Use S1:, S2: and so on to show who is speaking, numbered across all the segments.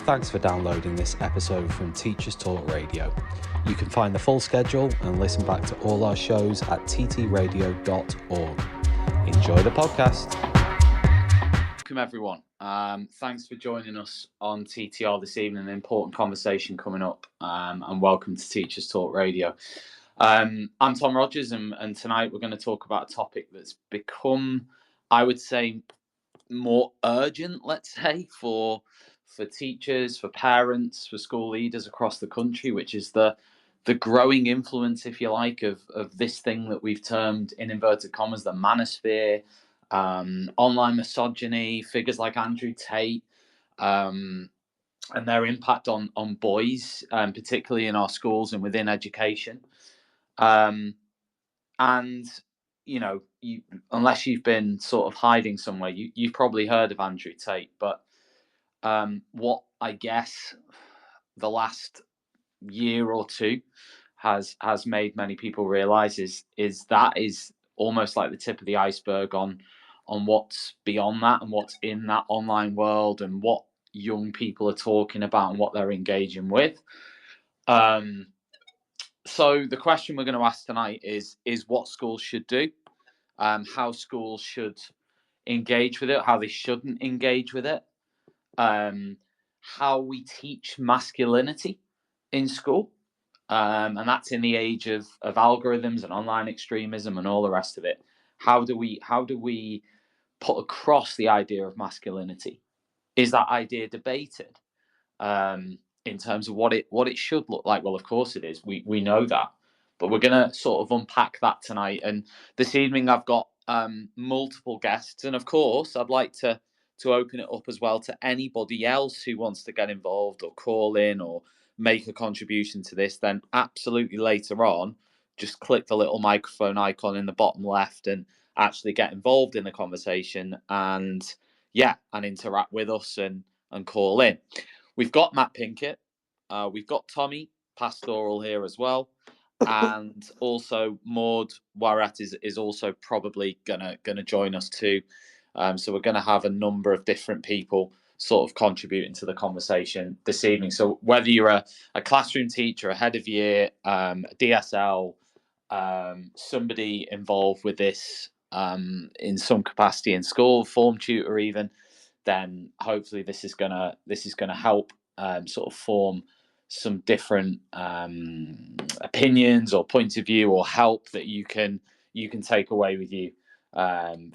S1: Thanks for downloading this episode from Teachers Talk Radio. You can find the full schedule and listen back to all our shows at ttradio.org. Enjoy the podcast. Welcome everyone. Thanks for joining us on TTR this evening. An important conversation coming up, and welcome to Teachers Talk Radio. I'm Tom Rogers, and tonight we're going to talk about a topic that's become, I would say, more urgent, let's say, for teachers, for parents, for school leaders across the country, which is the growing influence, if you like, of this thing that we've termed, in inverted commas, the Manosphere, online misogyny, figures like Andrew Tate, and their impact on boys, particularly in our schools and within education. And you know, unless you've been sort of hiding somewhere, you've probably heard of Andrew Tate. But what I guess the last year or two has made many people realise is that is almost like the tip of the iceberg on what's beyond that and what's in that online world and what young people are talking about and what they're engaging with. So the question we're going to ask tonight is what schools should do, how schools should engage with it, how they shouldn't engage with it, how we teach masculinity in school, and that's in the age of algorithms and online extremism and all the rest of it. How do we put across the idea of masculinity? Is that idea debated? In terms of what it should look like? Well, of course it is. We know that, but we're going to sort of unpack that tonight. And this evening I've got multiple guests, and of course I'd like to open it up as well to anybody else who wants to get involved or call in or make a contribution to this. Then absolutely later on, just click the little microphone icon in the bottom left and actually get involved in the conversation and interact with us and call in. We've got Matt Pinkett, we've got Tommy Pastoral here as well, and also Maud Warrat is also probably gonna join us too. So we're going to have a number of different people sort of contributing to the conversation this evening. So whether you're a classroom teacher, a head of year, a DSL, somebody involved with this in some capacity in school, form tutor even, then hopefully this is gonna help sort of form some different opinions or points of view or help that you can take away with you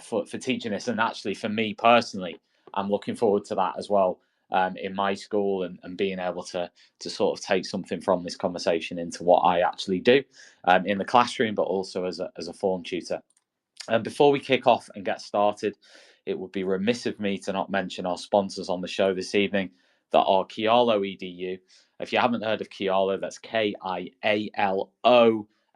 S1: for teaching this. And actually, for me personally, I'm looking forward to that as well in my school and being able to sort of take something from this conversation into what I actually do in the classroom, but also as a form tutor. And before we kick off and get started, it would be remiss of me to not mention our sponsors on the show this evening that are Kialo EDU. If you haven't heard of Kialo, that's KIALO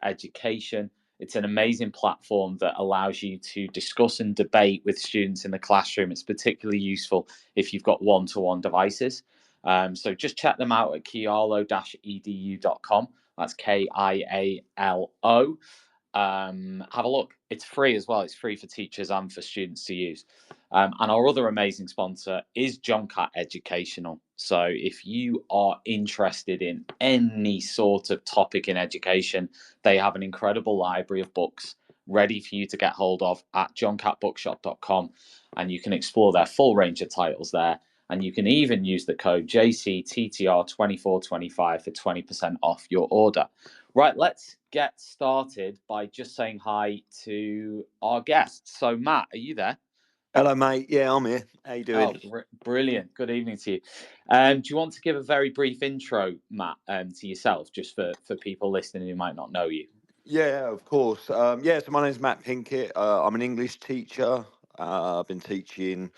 S1: Education. It's an amazing platform that allows you to discuss and debate with students in the classroom. It's particularly useful if you've got one-to-one devices. So just check them out at kialo-edu.com. That's KIALO. Have a look. It's free as well. It's free for teachers and for students to use. And our other amazing sponsor is John Catt Educational. So if you are interested in any sort of topic in education, they have an incredible library of books ready for you to get hold of at johncattbookshop.com, and you can explore their full range of titles there. And you can even use the code JCTTR2425 for 20% off your order. Right, let's get started by just saying hi to our guests. So, Matt, are you there?
S2: Hello, mate. Yeah, I'm here. How you doing?
S1: Oh, brilliant. Good evening to you. Do you want to give a very brief intro, Matt, to yourself, just for people listening who might not know you?
S2: Yeah, of course. So my name's Matt Pinkett. I'm an English teacher. I've been teaching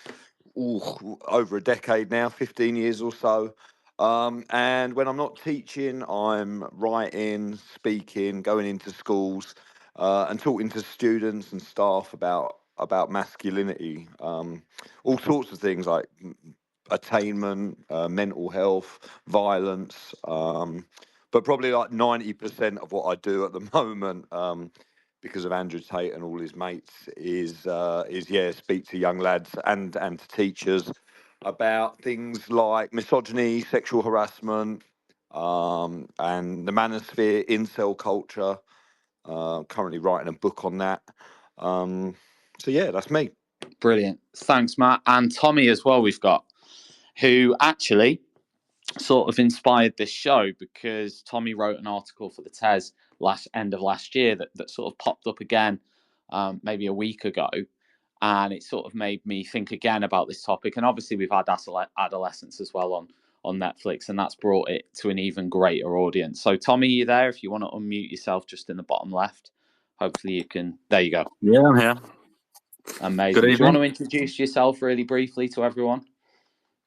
S2: over a decade now, 15 years or so. And when I'm not teaching, I'm writing, speaking, going into schools, and talking to students and staff about masculinity, all sorts of things like attainment, mental health, violence. But probably like 90% of what I do at the moment, because of Andrew Tate and all his mates, is speak to young lads and to teachers about things like misogyny, sexual harassment, and the Manosphere, incel culture. Currently writing a book on that. So yeah, that's me.
S1: Brilliant. Thanks, Matt. And Tommy as well, we've got, who actually sort of inspired this show, because Tommy wrote an article for the TES end of last year that sort of popped up again maybe a week ago. And it sort of made me think again about this topic. And obviously we've had adolescence as well on Netflix, and that's brought it to an even greater audience. So Tommy, you there? If you want to unmute yourself just in the bottom left, hopefully you can. There you go.
S3: Yeah, I'm here.
S1: Amazing. Do you want to introduce yourself really briefly to everyone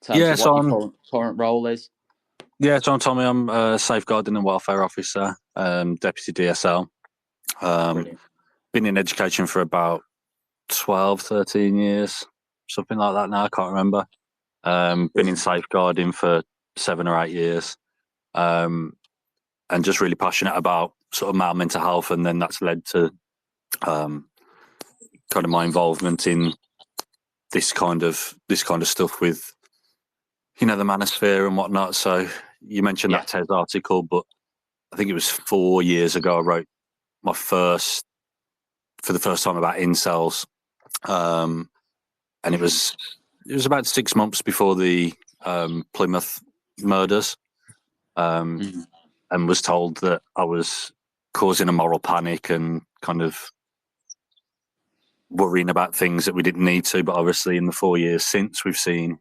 S1: in terms of what your current role is?
S3: Yeah, so I'm Tommy. I'm a Safeguarding and Welfare Officer, Deputy DSL. Been in education for about 12, 13 years, something like that now, I can't remember. Been in safeguarding for 7 or 8 years, and just really passionate about sort of male mental health, and then that's led to kind of my involvement in this kind of stuff with, you know, the Manosphere and whatnot. So you mentioned that TES article, but I think it was 4 years ago I wrote my for the first time about incels, and it was about 6 months before the Plymouth murders, and was told that I was causing a moral panic and kind of worrying about things that we didn't need to. But obviously in the 4 years since, we've seen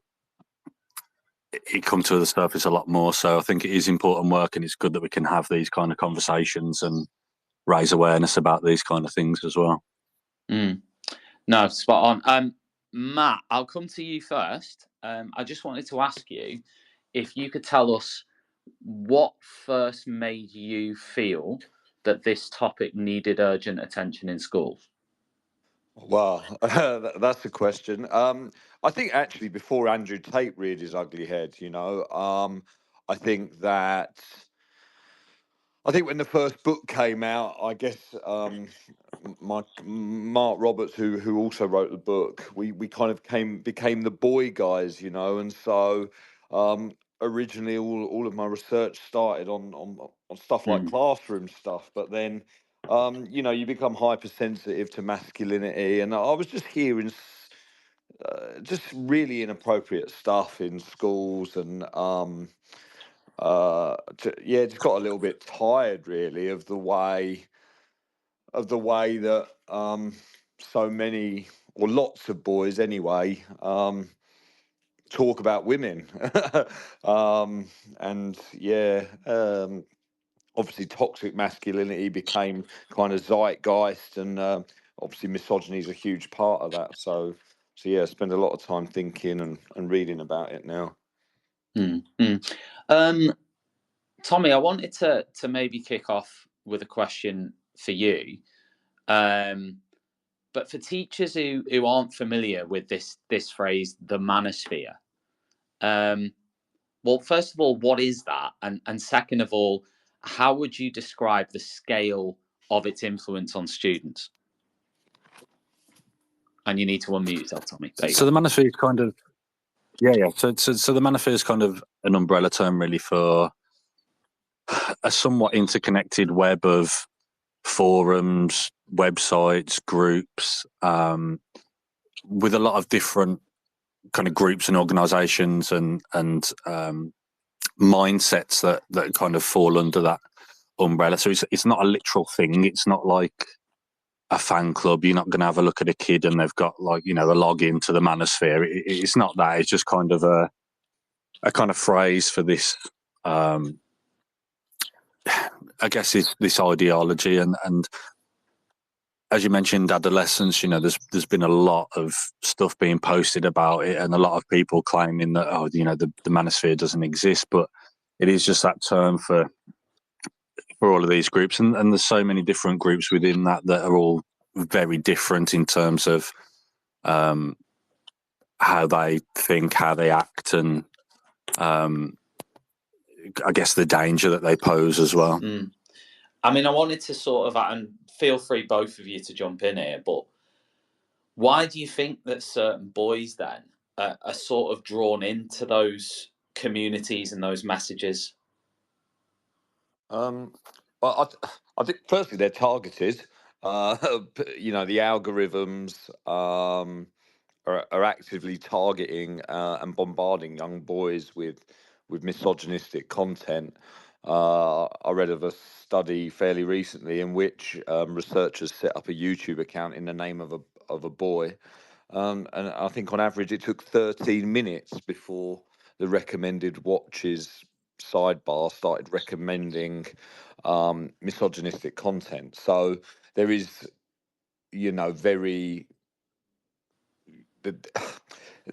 S3: it come to the surface a lot more. So I think it is important work, and it's good that we can have these kind of conversations and raise awareness about these kind of things as well.
S1: No, spot on. Matt, I'll come to you first. I just wanted to ask you if you could tell us what first made you feel that this topic needed urgent attention in schools.
S2: Well, that's the question. I think actually before Andrew Tate reared his ugly head, you know, I think when the first book came out, I guess Mark Roberts, who also wrote the book, we kind of became the boy guys, you know, and so originally all of my research started on stuff like classroom stuff, but then you know, you become hypersensitive to masculinity, and I was just hearing just really inappropriate stuff in schools, and just got a little bit tired really of the way that so many, or lots of boys anyway, talk about women. And obviously toxic masculinity became kind of zeitgeist, and obviously misogyny is a huge part of that. So yeah, I spend a lot of time thinking and reading about it now.
S1: Tommy, I wanted to maybe kick off with a question for you. But for teachers who aren't familiar with this phrase, the manosphere, well, first of all, what is that? And second of all, how would you describe the scale of its influence on students? And you need to unmute yourself, Tommy.
S3: So the manosphere is kind of, So the manosphere is kind of an umbrella term really for a somewhat interconnected web of forums, websites, groups, with a lot of different kind of groups and organisations and mindsets that kind of fall under that umbrella. So it's not a literal thing. It's not like a fan club. You're not going to have a look at a kid and they've got, like, you know, the login to the manosphere. It's not that. It's just kind of a kind of phrase for this. I guess it's this ideology, and as you mentioned, adolescence. You know, there's been a lot of stuff being posted about it, and a lot of people claiming that, oh, you know, the manosphere doesn't exist, but it is just that term for all of these groups, and there's so many different groups within that are all very different in terms of how they think, how they act, and I guess the danger that they pose as well.
S1: I mean, I wanted to sort of, and feel free both of you to jump in here, but why do you think that certain boys then are sort of drawn into those communities and those messages?
S2: Well, I think firstly they're targeted. You know, the algorithms are actively targeting and bombarding young boys with misogynistic content. I read of a study fairly recently in which researchers set up a YouTube account in the name of a boy, and I think on average it took 13 minutes before the recommended watches sidebar started recommending misogynistic content. So there is, you know, the,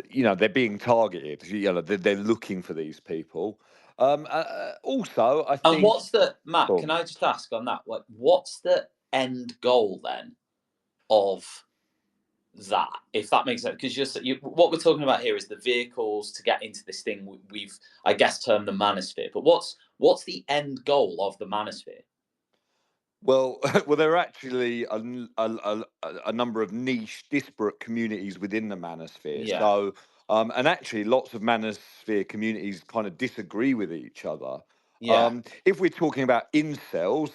S2: you know, they're being targeted. You know, they're looking for these people. Also, I
S1: And
S2: think.
S1: what's the Matt?
S2: Oh,
S1: Can I just ask on that? Like, what's the end goal then of that, if that makes sense? Because what we're talking about here is the vehicles to get into this thing we've, I guess, termed the Manosphere. But what's the end goal of the Manosphere?
S2: well, well, there are actually a number of niche, disparate communities within the Manosphere.
S1: Yeah,
S2: So, and actually, lots of Manosphere communities kind of disagree with each other.
S1: yeah,
S2: If we're talking about incels,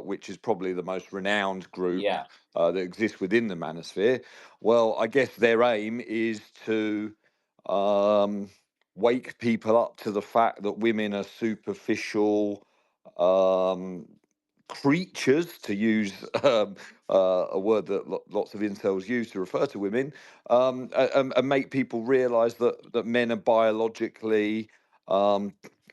S2: which is probably the most renowned group
S1: yeah,
S2: that exists within the Manosphere, well, I guess their aim is to wake people up to the fact that women are superficial. Um, Creatures, to use a word that lots of incels use to refer to women, and make people realise that men are biologically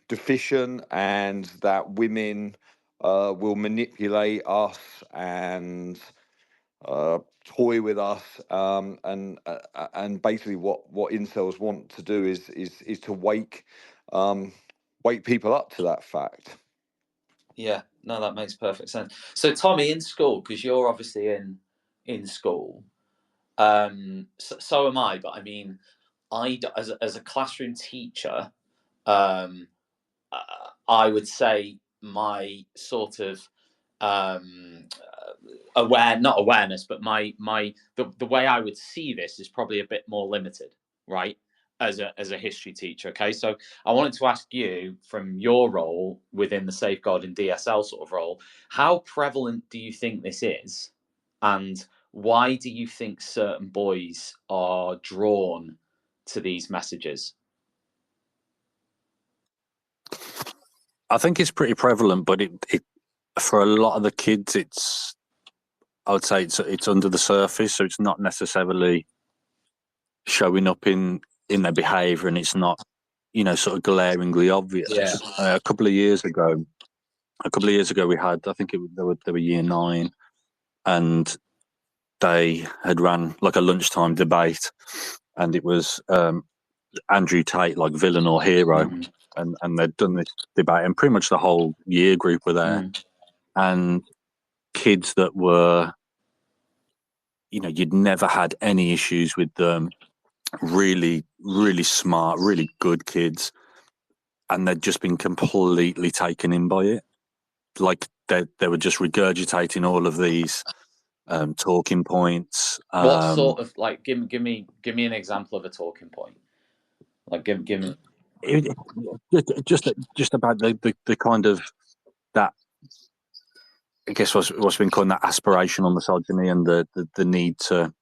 S2: deficient, and that women will manipulate us and toy with us, and basically what incels want to do is to wake people up to that fact.
S1: yeah. No, that makes perfect sense. So, Tommy, in school, because you're obviously in school, so am I. But I mean, as a classroom teacher, um, I would say my sort of not awareness, but the way I would see this is probably a bit more limited, right? As a history teacher, okay. So I wanted to ask you, from your role within the safeguarding DSL sort of role, how prevalent do you think this is, and why do you think certain boys are drawn to these messages?
S3: I think it's pretty prevalent, but it for a lot of the kids, I would say it's under the surface, so it's not necessarily showing up in their behaviour, and it's not, you know, sort of glaringly obvious.
S1: Yeah.
S3: A couple of years ago, we had, I think they were year 9, and they had ran like a lunchtime debate, and it was Andrew Tate, like villain or hero, and they'd done this debate, and pretty much the whole year group were there, and kids that were, you know, you'd never had any issues with them, really, really smart, really good kids, and they'd just been completely taken in by it. Like they were just regurgitating all of these talking points.
S1: What sort of, like, give me an example of a talking point. Like, give me.
S3: Just about the kind of that, I guess what's been called that aspirational misogyny, and the need to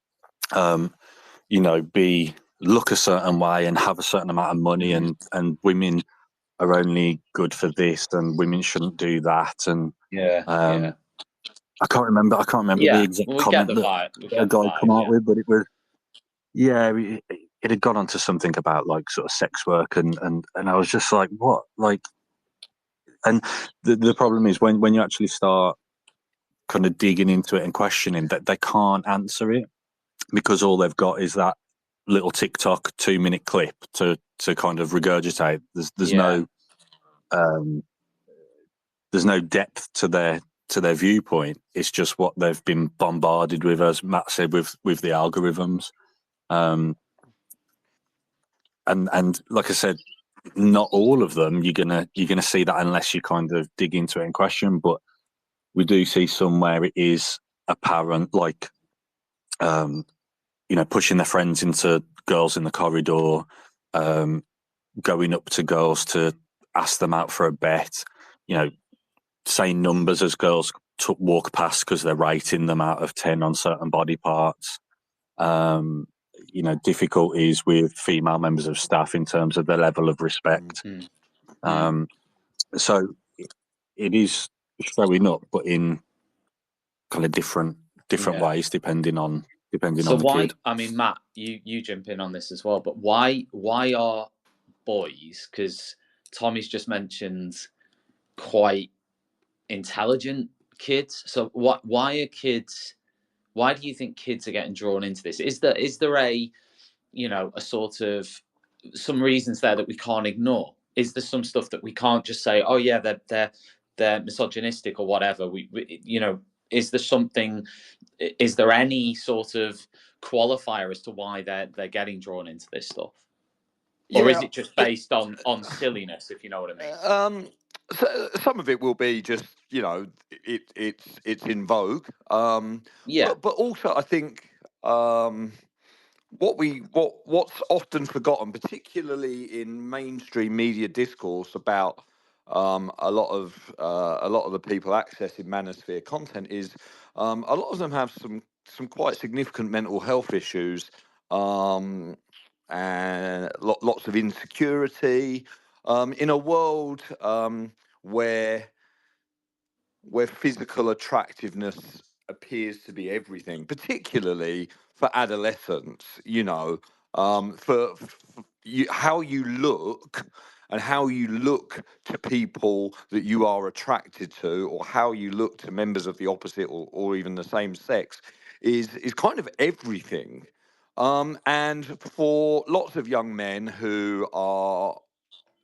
S3: you know, look a certain way and have a certain amount of money, and women are only good for this, and women shouldn't do that, and
S1: Yeah.
S3: I can't remember the exact
S1: Well, we get
S3: comment
S1: the
S3: that
S1: vibe.
S3: a guy come out with, but it was, yeah, it had gone on to something about like sort of sex work, and I was just like, what, like, and the problem is when you actually start kind of digging into it and questioning, that they can't answer it, because all they've got is that little TikTok 2-minute clip to kind of regurgitate. There's no depth to their viewpoint. It's just what they've been bombarded with, as Matt said, with the algorithms. And like I said, not all of them you're gonna see that unless you kind of dig into it and question. But we do see some where it is apparent, like you know, pushing their friends into girls in the corridor, going up to girls to ask them out for a bet, saying numbers as girls walk past because they're rating them out of 10 on certain body parts. Difficulties with female members of staff in terms of their level of respect. So it is showing up, but in kind of different ways depending on the kid.
S1: I mean, Matt, you jump in on this as well, but why are boys, because Tommy's just mentioned quite intelligent kids, so why do you think kids are getting drawn into this? Is there a sort of some reasons there that we can't ignore? Is there some stuff that we can't just say, oh yeah, they're misogynistic or whatever? Is there any sort of qualifier as to why they're getting drawn into this stuff? Or is it just based on silliness, if you know what I mean?
S2: So some of it will be just, it's in vogue. But also I think what's often forgotten, particularly in mainstream media discourse about a lot of the people accessing Manosphere content, is a lot of them have some quite significant mental health issues, and lots of insecurity, in a world where physical attractiveness appears to be everything, particularly for adolescents. For how you look and how you look to people that you are attracted to, or how you look to members of the opposite or even the same sex, is kind of everything. And for lots of young men who are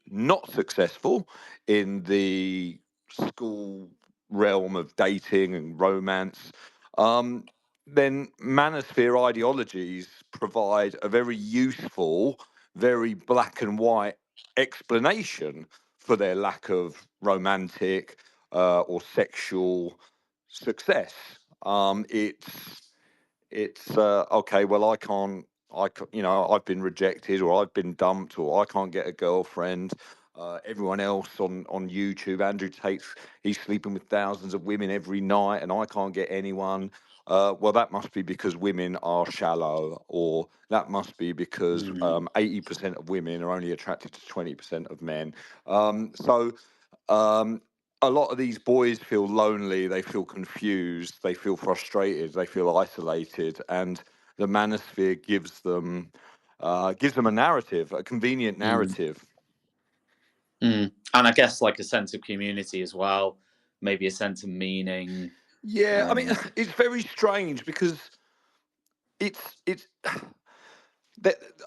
S2: not successful in the school realm of dating and romance, then Manosphere ideologies provide a very useful, very black and white explanation for their lack of romantic or sexual success. It's okay. Well, I've been rejected, or I've been dumped, or I can't get a girlfriend. Everyone else on YouTube, Andrew Tate's, he's sleeping with thousands of women every night, and I can't get anyone. Well, that must be because women are shallow, or that must be because 80% of women are only attracted to 20% of men. A lot of these boys feel lonely, they feel confused, they feel frustrated, they feel isolated, and the Manosphere gives them a narrative, a convenient narrative.
S1: And I guess like a sense of community as well, maybe a sense of meaning.
S2: Yeah, I mean, it's very strange because it's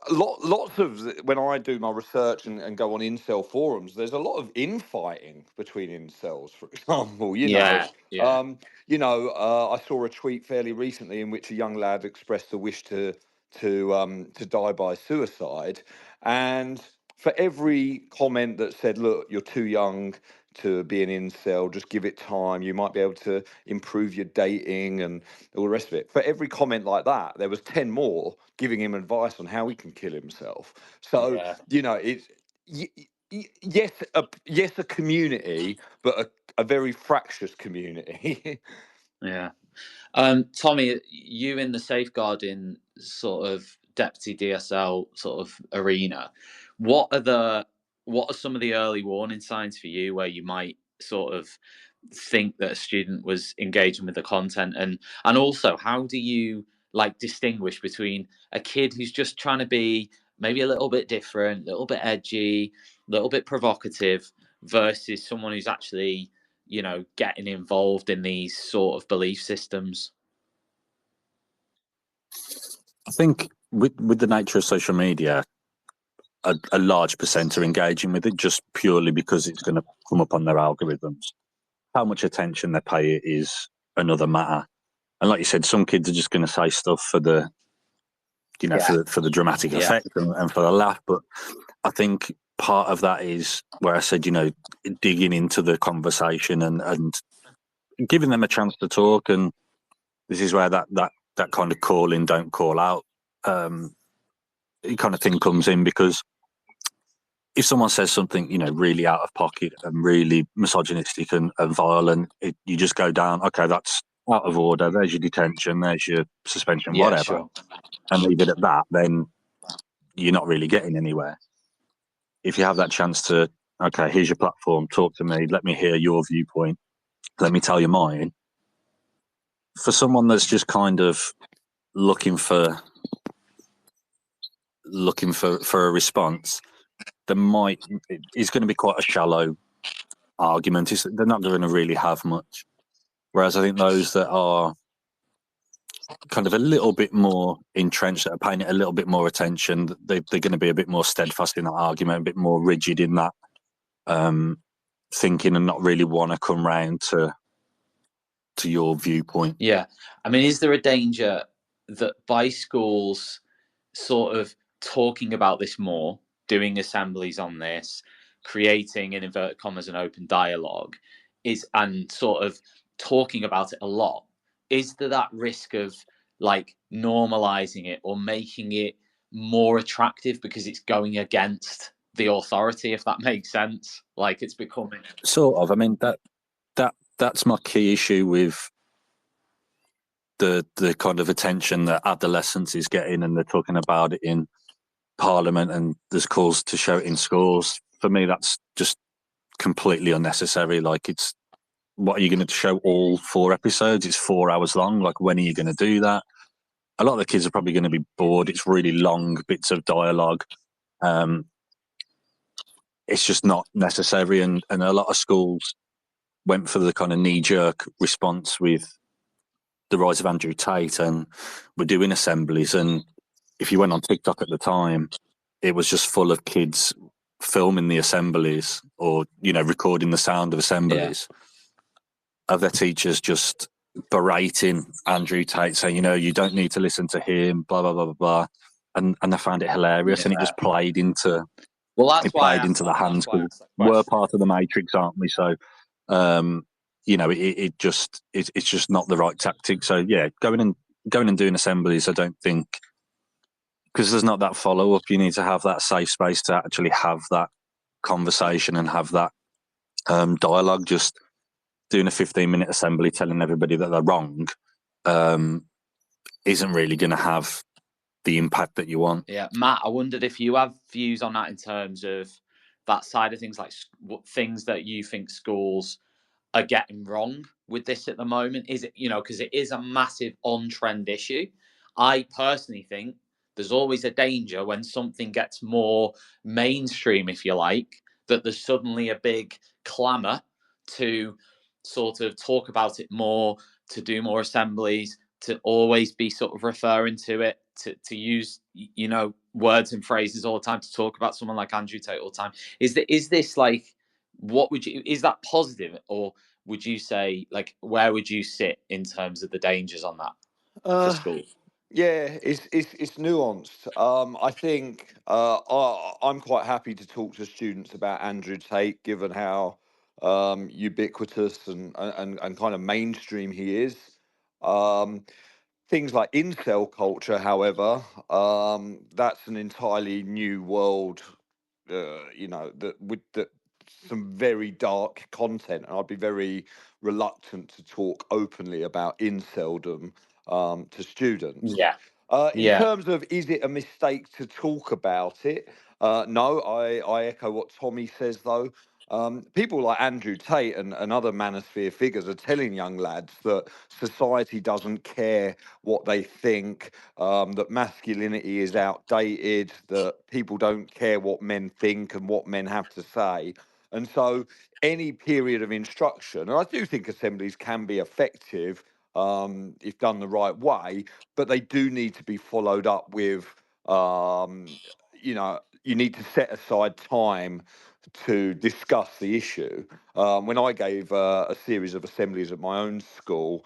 S2: lots of, when I do my research and go on incel forums, there's a lot of infighting between incels, for example. I saw a tweet fairly recently in which a young lad expressed a wish to die by suicide, and for every comment that said, look, you're too young to be an incel, just give it time, you might be able to improve your dating and all the rest of it, for every comment like that, there was 10 more giving him advice on how he can kill himself. So it's yes, a community, but a very fractious community.
S1: Yeah. Tommy, you in the safeguarding sort of deputy DSL sort of arena, what are some of the early warning signs for you where you might sort of think that a student was engaging with the content, and also how do you like distinguish between a kid who's just trying to be maybe a little bit different, a little bit edgy, a little bit provocative, versus someone who's actually getting involved in these sort of belief systems?
S3: I think with the nature of social media, a large percent are engaging with it just purely because it's going to come up on their algorithms. How much attention they pay it is another matter. And like you said, some kids are just going to say stuff for the, for the dramatic effect and for the laugh. But I think part of that is where I said, digging into the conversation and giving them a chance to talk. And this is where that kind of call in, don't call out kind of thing comes in, because if someone says something, really out of pocket and really misogynistic and violent, you just go down, okay, that's out of order. There's your detention, there's your suspension,
S1: Yeah,
S3: whatever,
S1: sure.
S3: and leave it at that. Then you're not really getting anywhere. If you have that chance to, okay, here's your platform, talk to me, let me hear your viewpoint, let me tell you mine. For someone that's just kind of looking for a response, it's going to be quite a shallow argument. They're not going to really have much. Whereas I think those that are kind of a little bit more entrenched, that are paying it a little bit more attention, they're going to be a bit more steadfast in that argument, a bit more rigid in that thinking, and not really want to come round to your viewpoint.
S1: Yeah. I mean, is there a danger that by schools sort of talking about this more, doing assemblies on this, creating, in inverted commas, an open dialogue, and sort of talking about it a lot, is there that risk of like normalizing it or making it more attractive because it's going against the authority, if that makes sense? Like it's becoming
S3: sort of. I mean, that's my key issue with the kind of attention that adolescence is getting, and they're talking about it in Parliament, and there's calls to show it in schools. For me, that's just completely unnecessary. Like, it's, what are you going to show all 4 episodes? It's 4 hours long. Like, when are you going to do that? A lot of the kids are probably going to be bored. It's really long bits of dialogue. It's just not necessary. And a lot of schools went for the kind of knee-jerk response with the rise of Andrew Tate, and were doing assemblies. And if you went on TikTok at the time, it was just full of kids filming the assemblies, or recording the sound of assemblies, of their teachers just berating Andrew Tate, saying, you don't need to listen to him, blah blah blah blah blah, and I found it hilarious, and it just played into the hands, because we're part of the matrix, aren't we? So it's just not the right tactic. So yeah, going and doing assemblies, I don't think, because there's not that follow up. You need to have that safe space to actually have that conversation and have that dialogue. Just doing a 15-minute assembly telling everybody that they're wrong isn't really going to have the impact that you want.
S1: Yeah, Matt, I wondered if you have views on that in terms of that side of things, like what things that you think schools are getting wrong with this at the moment. Is it, because it is a massive on-trend issue. I personally think there's always a danger when something gets more mainstream, if you like, that there's suddenly a big clamour to sort of talk about it more, to do more assemblies, to always be sort of referring to it, to use words and phrases all the time, to talk about someone like Andrew Tate all the time. Is this like, is that positive, or would you say, like, where would you sit in terms of the dangers on that for school?
S2: Yeah, it's nuanced. I think I'm quite happy to talk to students about Andrew Tate, given how ubiquitous and kind of mainstream he is. Things like incel culture, however, that's an entirely new world. That some very dark content, and I'd be very reluctant to talk openly about inceldom to students. In terms of, is it a mistake to talk about it? No, I echo what Tommy says, though. People like Andrew Tate and other Manosphere figures are telling young lads that society doesn't care what they think, that masculinity is outdated, that people don't care what men think and what men have to say. And so any period of instruction, and I do think assemblies can be effective if done the right way, but they do need to be followed up with, you need to set aside time to discuss the issue. When I gave a series of assemblies at my own school,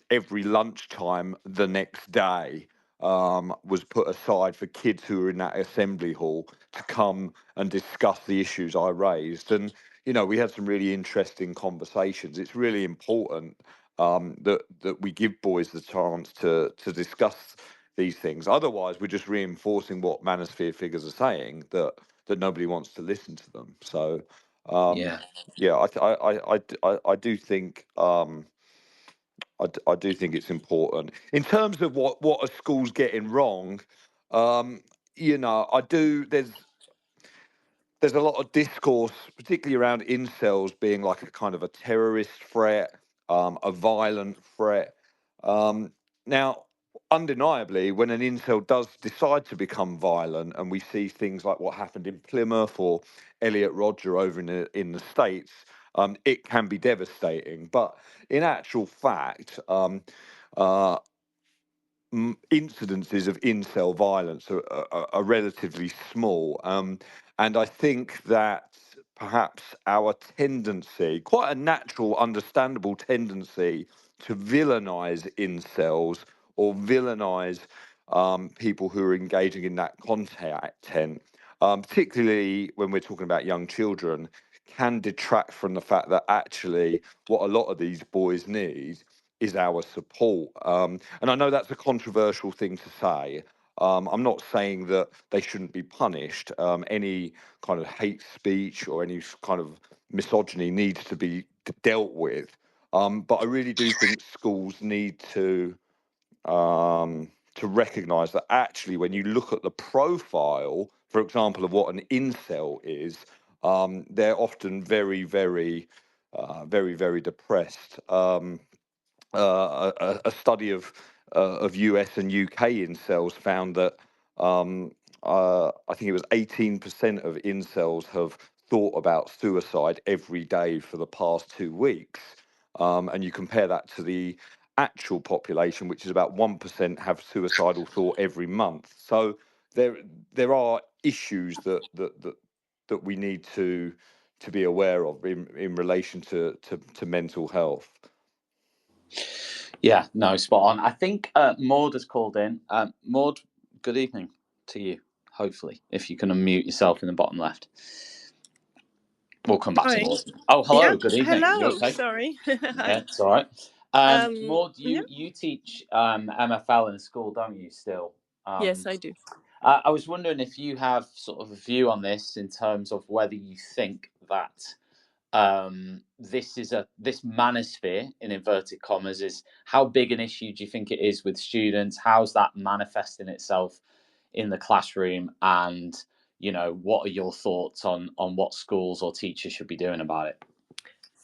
S2: every lunchtime the next day was put aside for kids who were in that assembly hall to come and discuss the issues I raised. And, we had some really interesting conversations. It's really important that we give boys the chance to discuss these things. Otherwise, we're just reinforcing what Manosphere figures are saying, that nobody wants to listen to them. So
S1: Yeah.
S2: yeah, I do think I do think it's important in terms of what a school's getting wrong. You know, I do. There's a lot of discourse, particularly around incels being like a kind of a terrorist threat, a violent threat. Now, undeniably, when an incel does decide to become violent, and we see things like what happened in Plymouth or Elliot Rodger over in the States, it can be devastating. But in actual fact, uh, incidences of incel violence are relatively small. And I think that perhaps our tendency, quite a natural, understandable tendency to villainize incels or villainize people who are engaging in that content, particularly when we're talking about young children, can detract from the fact that actually what a lot of these boys need is our support. And I know that's a controversial thing to say. I'm not saying that they shouldn't be punished. Any kind of hate speech or any kind of misogyny needs to be dealt with. But I really do think schools need to recognise that actually, when you look at the profile, for example, of what an incel is, they're often very, very depressed. A study of US and UK incels found that I think it was 18% of incels have thought about suicide every day for the past 2 weeks. And you compare that to the actual population, which is about 1% have suicidal thought every month. So there are issues that we need to be aware of in relation to mental health.
S1: Yeah, no, spot on. I think Maud has called in. Maud, good evening to you. Hopefully, if you can unmute yourself in the bottom left. We'll come back to
S4: Hi.
S1: Maud. Oh, hello.
S4: Yeah.
S1: Good evening. You
S4: Hello.
S1: okay?
S4: Sorry.
S1: Yeah,
S4: Hi.
S1: it's all right. Maud,
S4: Yeah.
S1: you teach MFL in school, don't you? Still.
S4: Yes, I do.
S1: I was wondering if you have sort of a view on this in terms of whether you think that this manosphere in inverted commas is, how big an issue do you think it is with students? How's that manifesting itself in the classroom? And what are your thoughts on what schools or teachers should be doing about it?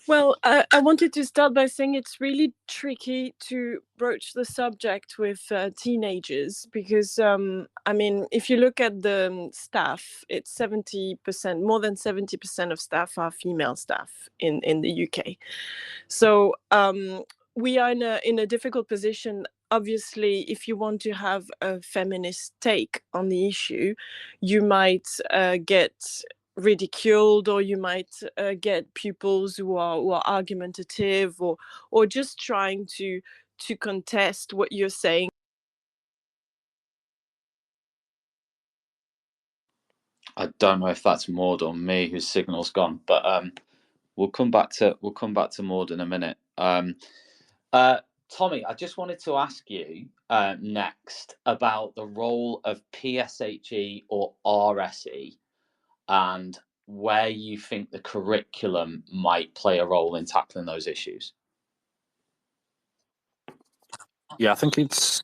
S4: Well, I wanted to start by saying it's really tricky to broach the subject with teenagers because, I mean, if you look at the staff, it's 70%, more than 70% of staff are female staff in the UK. So we are in a difficult position. Obviously, if you want to have a feminist take on the issue, you might get ridiculed, or you might get pupils who are argumentative, or just trying to contest what you're saying.
S1: I don't know if that's Maud or me whose signal's gone, but we'll come back to Maud in a minute. Tommy, I just wanted to ask you next about the role of PSHE or RSE and where you think the curriculum might play a role in tackling those issues.
S3: Yeah, I think it's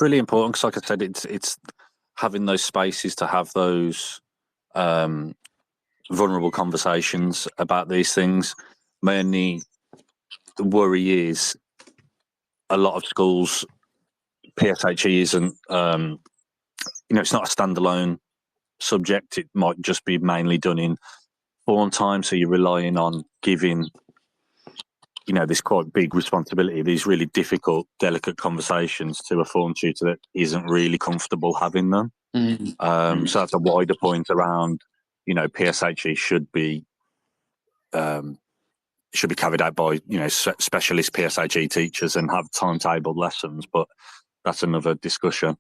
S3: really important because, like I said, it's having those spaces to have those vulnerable conversations about these things. My only worry is a lot of schools, PSHE isn't, it's not a standalone subject. It might just be mainly done in form time, so you're relying on giving this quite big responsibility, these really difficult, delicate conversations to a form tutor that isn't really comfortable having them. So that's a wider point around, PSHE should be carried out by specialist PSHE teachers and have timetabled lessons, but that's another discussion.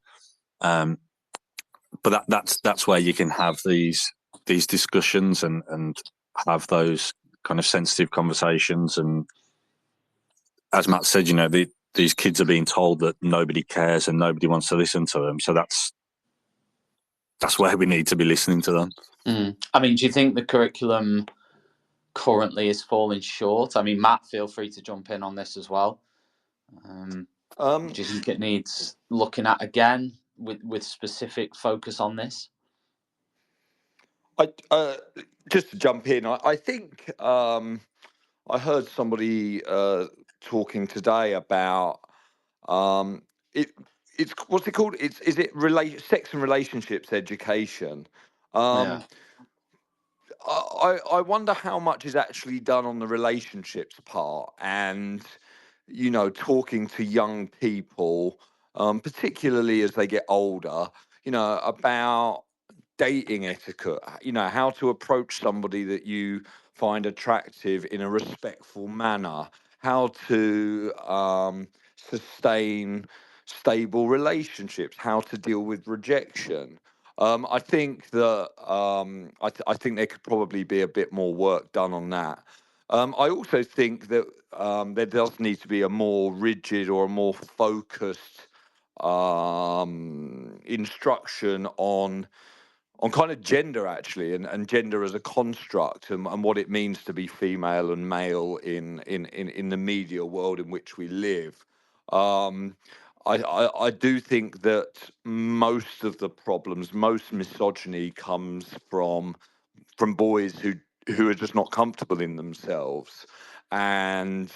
S3: But that's where you can have these discussions and have those kind of sensitive conversations. And as Matt said, these kids are being told that nobody cares and nobody wants to listen to them. So that's where we need to be listening to them.
S1: I mean, do you think the curriculum currently is falling short? I mean, Matt, feel free to jump in on this as well. Do you think it needs looking at again with specific focus on this?
S2: Just to jump in, I think I heard somebody talking today about it's what's it called? Is it sex and relationships education?
S1: Yeah.
S2: I wonder how much is actually done on the relationships part, and talking to young people, particularly as they get older, about dating etiquette, how to approach somebody that you find attractive in a respectful manner, how to sustain stable relationships, how to deal with rejection. I think that I think there could probably be a bit more work done on that. I also think that there does need to be a more rigid or a more focused instruction on kind of gender, actually, and gender as a construct, and what it means to be female and male in the media world in which we live. I do think that most of the problems, most misogyny comes from boys who are just not comfortable in themselves, and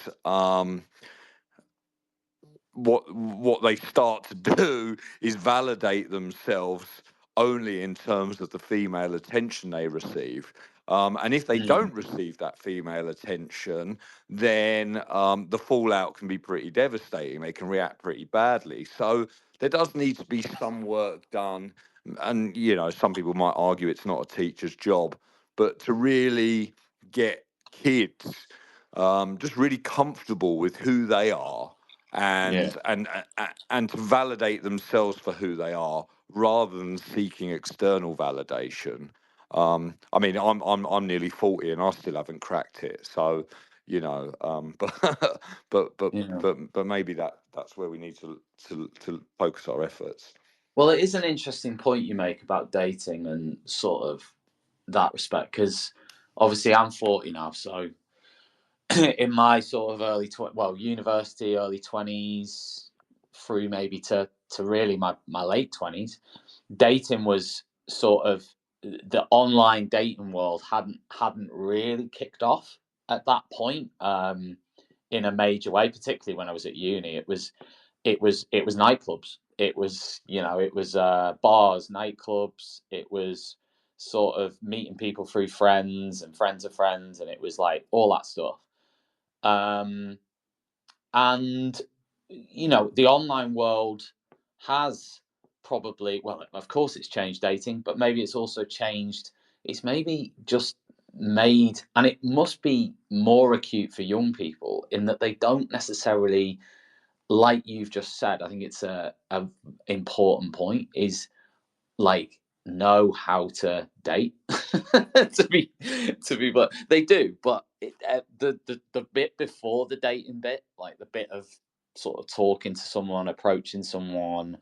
S2: what they start to do is validate themselves only in terms of the female attention they receive. And if they don't receive that female attention, then the fallout can be pretty devastating. They can react pretty badly. So there does need to be some work done. And, some people might argue it's not a teacher's job, but to really get kids just really comfortable with who they are, and to validate themselves for who they are rather than seeking external validation. I mean, I'm nearly 40 and I still haven't cracked it. So, but maybe that's where we need to focus our efforts.
S1: Well, it is an interesting point you make about dating and sort of that respect, because obviously I'm 40 now, so in my sort of university, early 20s through maybe to really my late 20s, dating was sort of, the online dating world hadn't really kicked off at that point in a major way, particularly when I was at uni. It was nightclubs. It was bars, nightclubs. It was sort of meeting people through friends and friends of friends, and it was like all that stuff. And the online world has probably, well, of course it's changed dating, but maybe it's also changed, it's maybe just made, and it must be more acute for young people in that they don't necessarily, like you've just said, I think it's a important point, is like know how to date. But they do, but the bit before the dating bit, like the bit of sort of talking to someone, approaching someone,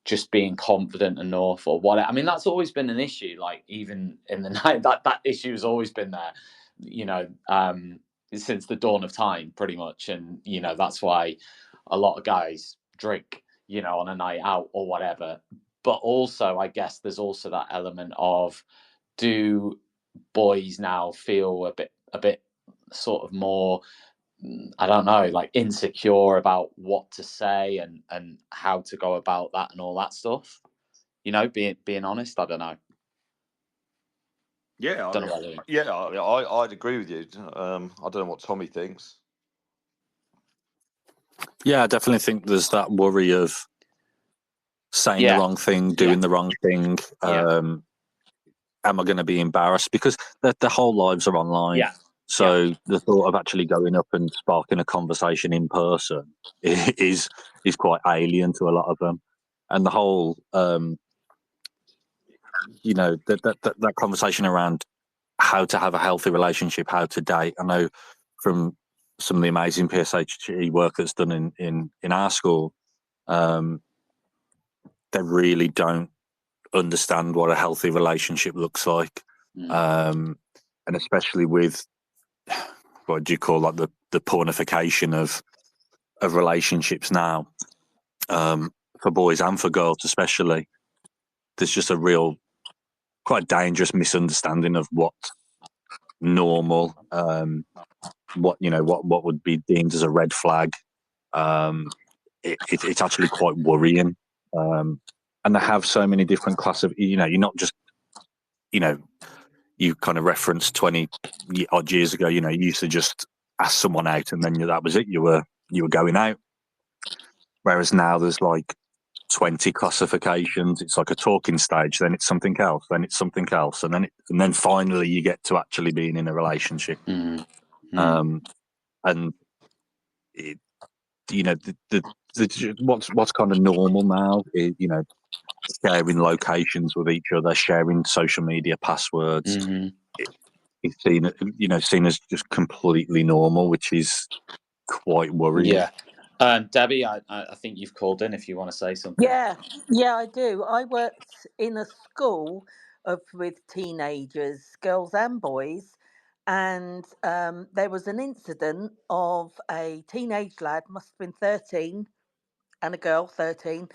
S1: just being confident enough or whatever. I mean, that's always been an issue. Like even in the night, that issue has always been there, since the dawn of time, pretty much. And that's why a lot of guys drink, on a night out or whatever. But also, I guess there's also that element of, do boys now feel a bit sort of more, I don't know, like insecure about what to say and how to go about that and all that stuff? Being honest, I don't know.
S2: Yeah, I'd agree with you. I don't know what Tommy thinks.
S3: Yeah, I definitely think there's that worry of saying the wrong thing, doing the wrong thing. Am I going to be embarrassed? Because their whole lives are online.
S1: Yeah.
S3: So the thought of actually going up and sparking a conversation in person is quite alien to a lot of them. And the whole, that conversation around how to have a healthy relationship, how to date. I know from some of the amazing PSHE work that's done in our school, they really don't understand what a healthy relationship looks like. And especially with, what do you call, like the pornification of relationships now, for boys and for girls especially, there's just a real, quite dangerous misunderstanding of what normal, what would be deemed as a red flag. It's actually quite worrying. And they have so many different class of, you're not just, you kind of referenced 20 odd years ago, you used to just ask someone out and then that was it. You were going out. Whereas now there's like 20 classifications. It's like a talking stage, then it's something else, then it's something else, and then finally you get to actually being in a relationship. And it, what's kind of normal now is, sharing locations with each other, sharing social media passwords. It's seen as just completely normal, which is quite worrying.
S1: Yeah. Debbie, I think you've called in if you want to say something.
S5: Yeah, I do. I worked in a school with teenagers, girls and boys, and there was an incident of a teenage lad, must have been 13, and a girl, 13,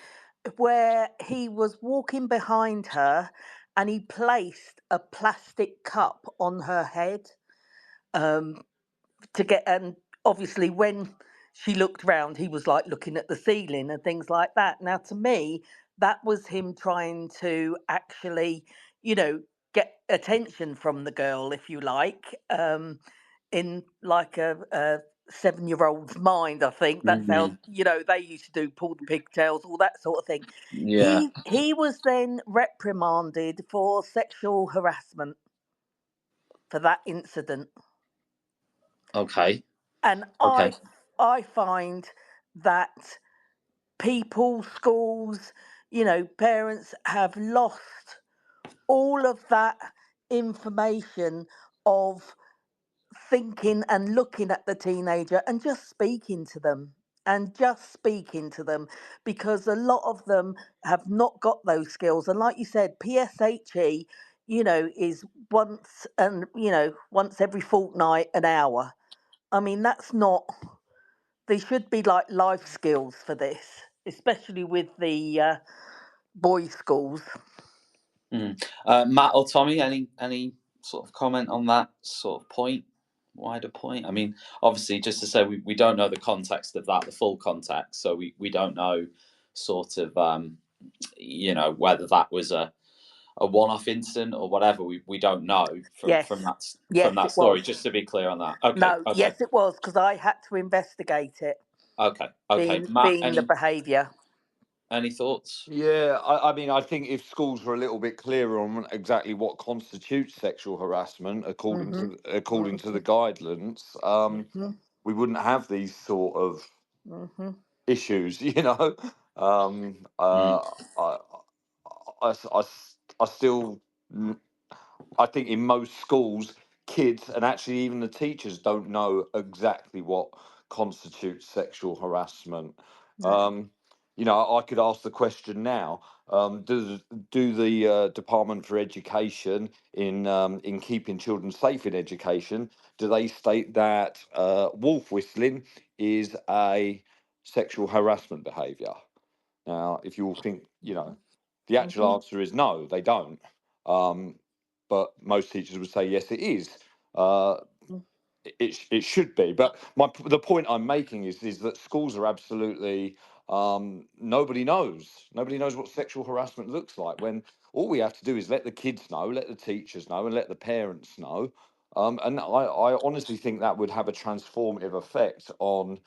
S5: where he was walking behind her and he placed a plastic cup on her head, and obviously when she looked round, he was like looking at the ceiling and things like that. Now, to me, that was him trying to actually, get attention from the girl, if you like, in like a 7-year-old's mind. I think that's how they used to do, pull the pigtails, all that sort of thing.
S1: Yeah.
S5: He was then reprimanded for sexual harassment for that incident.
S1: Okay.
S5: And I find that people, schools, parents have lost all of that information of thinking and looking at the teenager and just speaking to them. Because a lot of them have not got those skills. And like you said, PSHE, is once every fortnight, an hour. I mean, that's not. They should be like life skills for this, especially with the boys' schools.
S1: Matt or Tommy, any sort of comment on that sort of point, wider point? I mean, obviously, just to say we don't know the context of that, the full context, so we don't know sort of whether that was a one-off incident or whatever. We don't know from that story. Just to be clear on that. Okay.
S5: No,
S1: okay.
S5: yes, it was, because I had to investigate it.
S1: Okay.
S5: Matt, the behaviour.
S1: Any thoughts?
S2: Yeah, I mean, I think if schools were a little bit clearer on exactly what constitutes sexual harassment according to the guidelines, we wouldn't have these sort of issues. I still, I think in most schools, kids and actually even the teachers don't know exactly what constitutes sexual harassment. I could ask the question now: do the Department for Education in keeping children safe in education, do they state that wolf whistling is a sexual harassment behaviour? Now, if you all think, the actual answer is no, they don't. But most teachers would say yes, it is. It should be. But the point I'm making is that schools are absolutely nobody knows. Nobody knows what sexual harassment looks like, when all we have to do is let the kids know, let the teachers know, and let the parents know. And I honestly think that would have a transformative effect on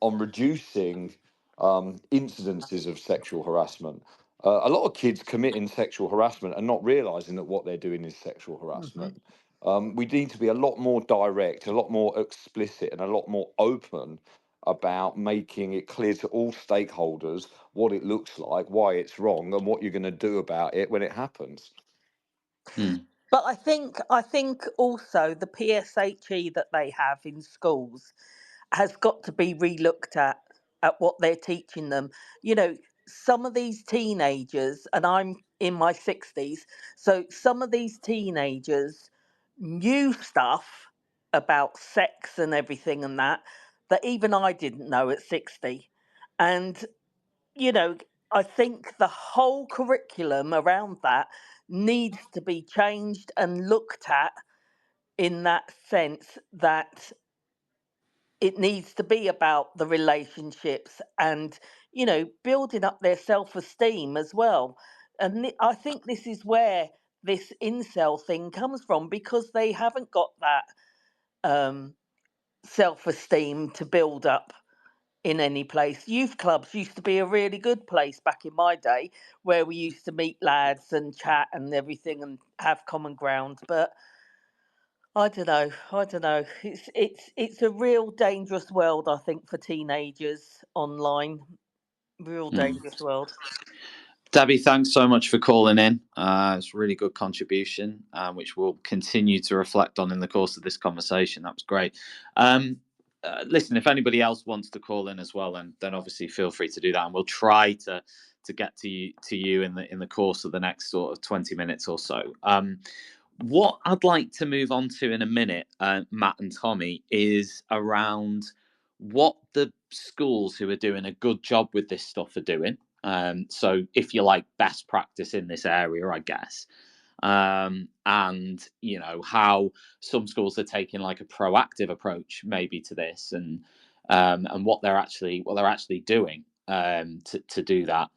S2: reducing incidences of sexual harassment. A lot of kids committing sexual harassment and not realizing that what they're doing is sexual harassment. We need to be a lot more direct, a lot more explicit, and a lot more open about making it clear to all stakeholders what it looks like, why it's wrong, and what you're going to do about it when it happens.
S5: But I think also the PSHE that they have in schools has got to be relooked at what they're teaching them. You know, some of these teenagers, and I'm in my 60s, so some of these teenagers knew stuff about sex and everything and that even I didn't know at 60. And you know, I think the whole curriculum around that needs to be changed and looked at in that sense that it needs to be about the relationships and, building up their self esteem as well. And I think this is where this incel thing comes from because they haven't got that um, self esteem to build up in any place. Youth clubs used to be a really good place back in my day where we used to meet lads and chat and everything and have common ground. But I don't know. I don't know. It's a real dangerous world, I think, for teenagers online. Real
S1: Mm.
S5: dangerous world.
S1: Debbie, thanks so much for calling in. It's a really good contribution, which we'll continue to reflect on in the course of this conversation. That was great. Listen, if anybody else wants to call in as well, then obviously feel free to do that, and we'll try to get to you in the course of the next sort of 20 minutes or so. What I'd like to move on to in a minute, Matt and Tommy, is around what the schools who are doing a good job with this stuff are doing. So, if you like, best practice in this area, I guess, and how some schools are taking like a proactive approach maybe to this, and what they're actually doing to do that,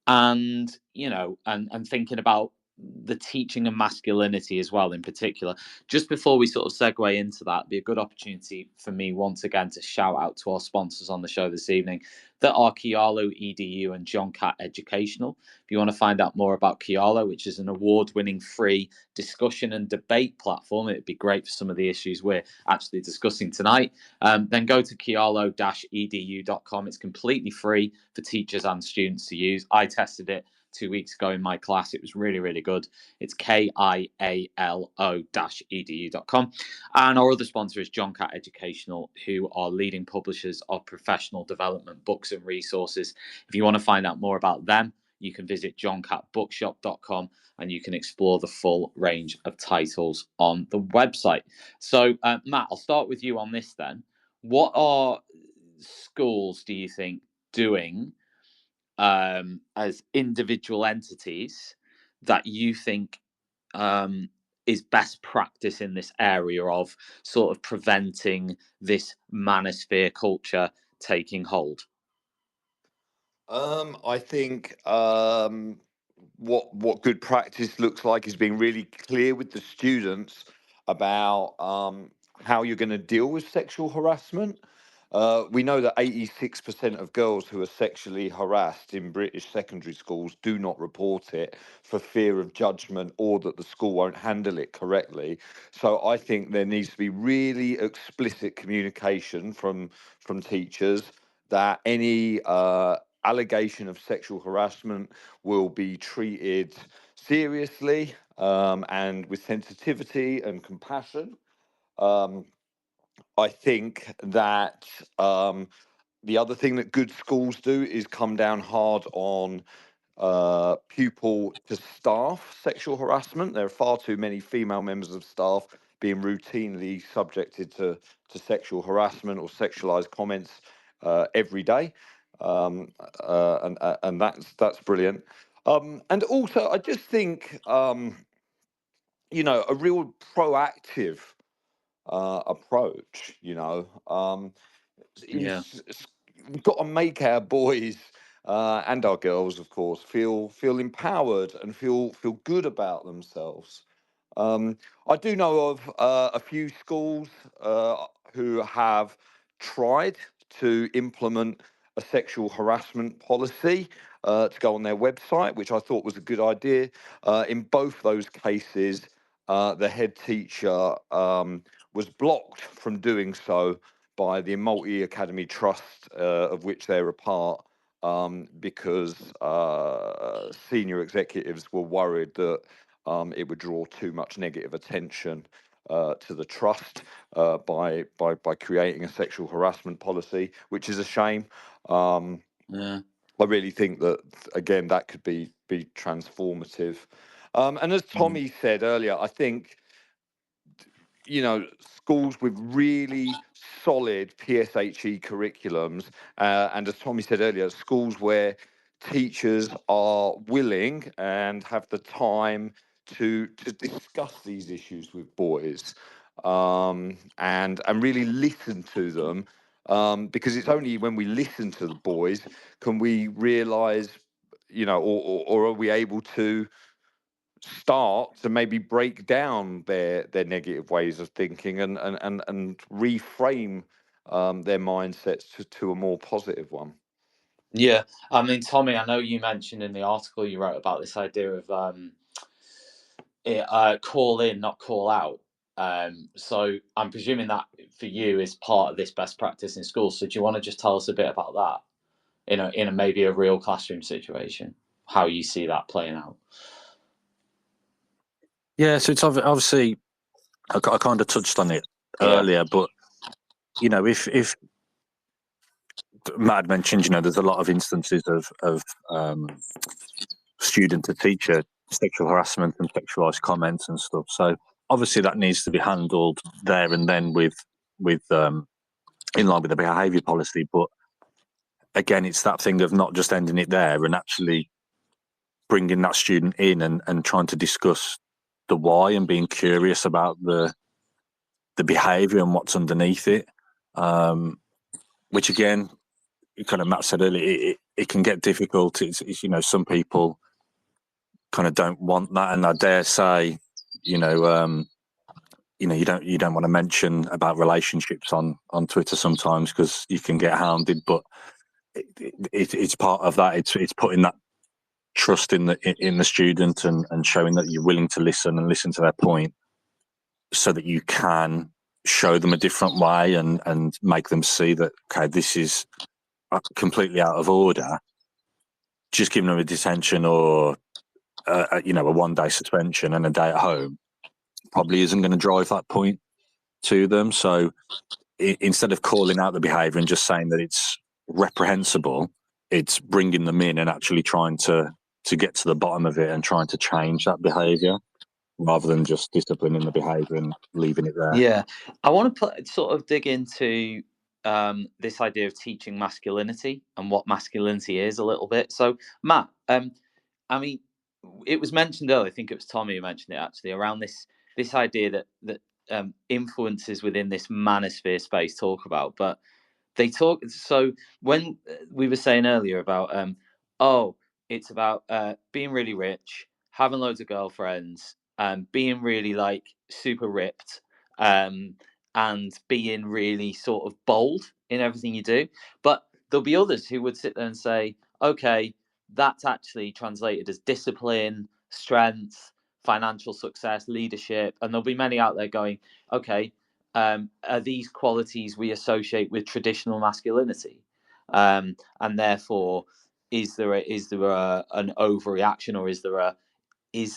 S1: and and thinking about the teaching of masculinity as well in particular. Just before we sort of segue into that, be a good opportunity for me once again to shout out to our sponsors on the show this evening, that are Kialo EDU and John Catt Educational. If you want to find out more about Kialo, which is an award-winning free discussion and debate platform, it'd be great for some of the issues we're actually discussing tonight, then go to kialo-edu.com. It's completely free for teachers and students to use. I tested it 2 weeks ago in my class. It was really, really good. It's kialo-edu.com. And our other sponsor is John Catt Educational, who are leading publishers of professional development books and resources. If you want to find out more about them, you can visit johncattbookshop.com and you can explore the full range of titles on the website. So, Matt, I'll start with you on this then. What are schools, do you think, doing as individual entities that you think is best practice in this area of sort of preventing this manosphere culture taking hold?
S2: I think what good practice looks like is being really clear with the students about how you're going to deal with sexual harassment. We know that 86% of girls who are sexually harassed in British secondary schools do not report it for fear of judgment or that the school won't handle it correctly. So I think there needs to be really explicit communication from teachers that any allegation of sexual harassment will be treated seriously and with sensitivity and compassion. Um, I think that the other thing that good schools do is come down hard on pupil to staff sexual harassment. There are far too many female members of staff being routinely subjected to sexual harassment or sexualized comments every day. And that's brilliant. And also, I just think, a real proactive approach,
S1: Yeah.
S2: we've got to make our boys and our girls, of course, feel empowered and feel good about themselves. I do know of a few schools who have tried to implement a sexual harassment policy to go on their website, which I thought was a good idea. In both those cases, the head teacher was blocked from doing so by the Multi Academy Trust, of which they're a part, because senior executives were worried that it would draw too much negative attention to the trust by creating a sexual harassment policy, which is a shame.
S1: Yeah.
S2: I really think that, again, that could be transformative. And as Tommy said earlier, I think, schools with really solid PSHE curriculums, and as Tommy said earlier, schools where teachers are willing and have the time to discuss these issues with boys, and really listen to them, because it's only when we listen to the boys can we realise, or are we able to start to maybe break down their negative ways of thinking, and reframe their mindsets to a more positive one.
S1: Yeah, I mean, Tommy, I know you mentioned in the article you wrote about this idea of call in, not call out. So I'm presuming that for you is part of this best practice in schools. So do you want to just tell us a bit about that in a maybe a real classroom situation, how you see that playing out?
S3: Yeah, so it's obviously I kind of touched on it earlier, but if Matt had mentioned, there's a lot of instances of student to teacher sexual harassment and sexualized comments and stuff. So obviously that needs to be handled there and then with in line with the behaviour policy. But again, it's that thing of not just ending it there and actually bringing that student in and trying to discuss the why and being curious about the behaviour and what's underneath it. Which again, kind of Matt said earlier, it can get difficult. It's some people kind of don't want that, and I dare say, you don't want to mention about relationships on Twitter sometimes because you can get hounded. But it's part of that. It's putting that trust in the student and showing that you're willing to listen and listen to their point, so that you can show them a different way and make them see that, okay, this is completely out of order. Just giving them a detention or a 1-day suspension and a day at home probably isn't going to drive that point to them. So instead of calling out the behaviour and just saying that it's reprehensible, it's bringing them in and actually trying to get to the bottom of it and trying to change that behaviour rather than just disciplining the behaviour and leaving it there.
S1: Yeah, I want to sort of dig into this idea of teaching masculinity and what masculinity is a little bit. So, Matt, I mean, it was mentioned earlier. I think it was Tommy who mentioned it actually, around this idea that influences within this manosphere space talk about, but they talk. So when we were saying earlier about it's about being really rich, having loads of girlfriends, being really like super ripped, and being really sort of bold in everything you do. But there'll be others who would sit there and say, okay, that's actually translated as discipline, strength, financial success, leadership, and there'll be many out there going, okay, are these qualities we associate with traditional masculinity, and therefore is there an overreaction, or is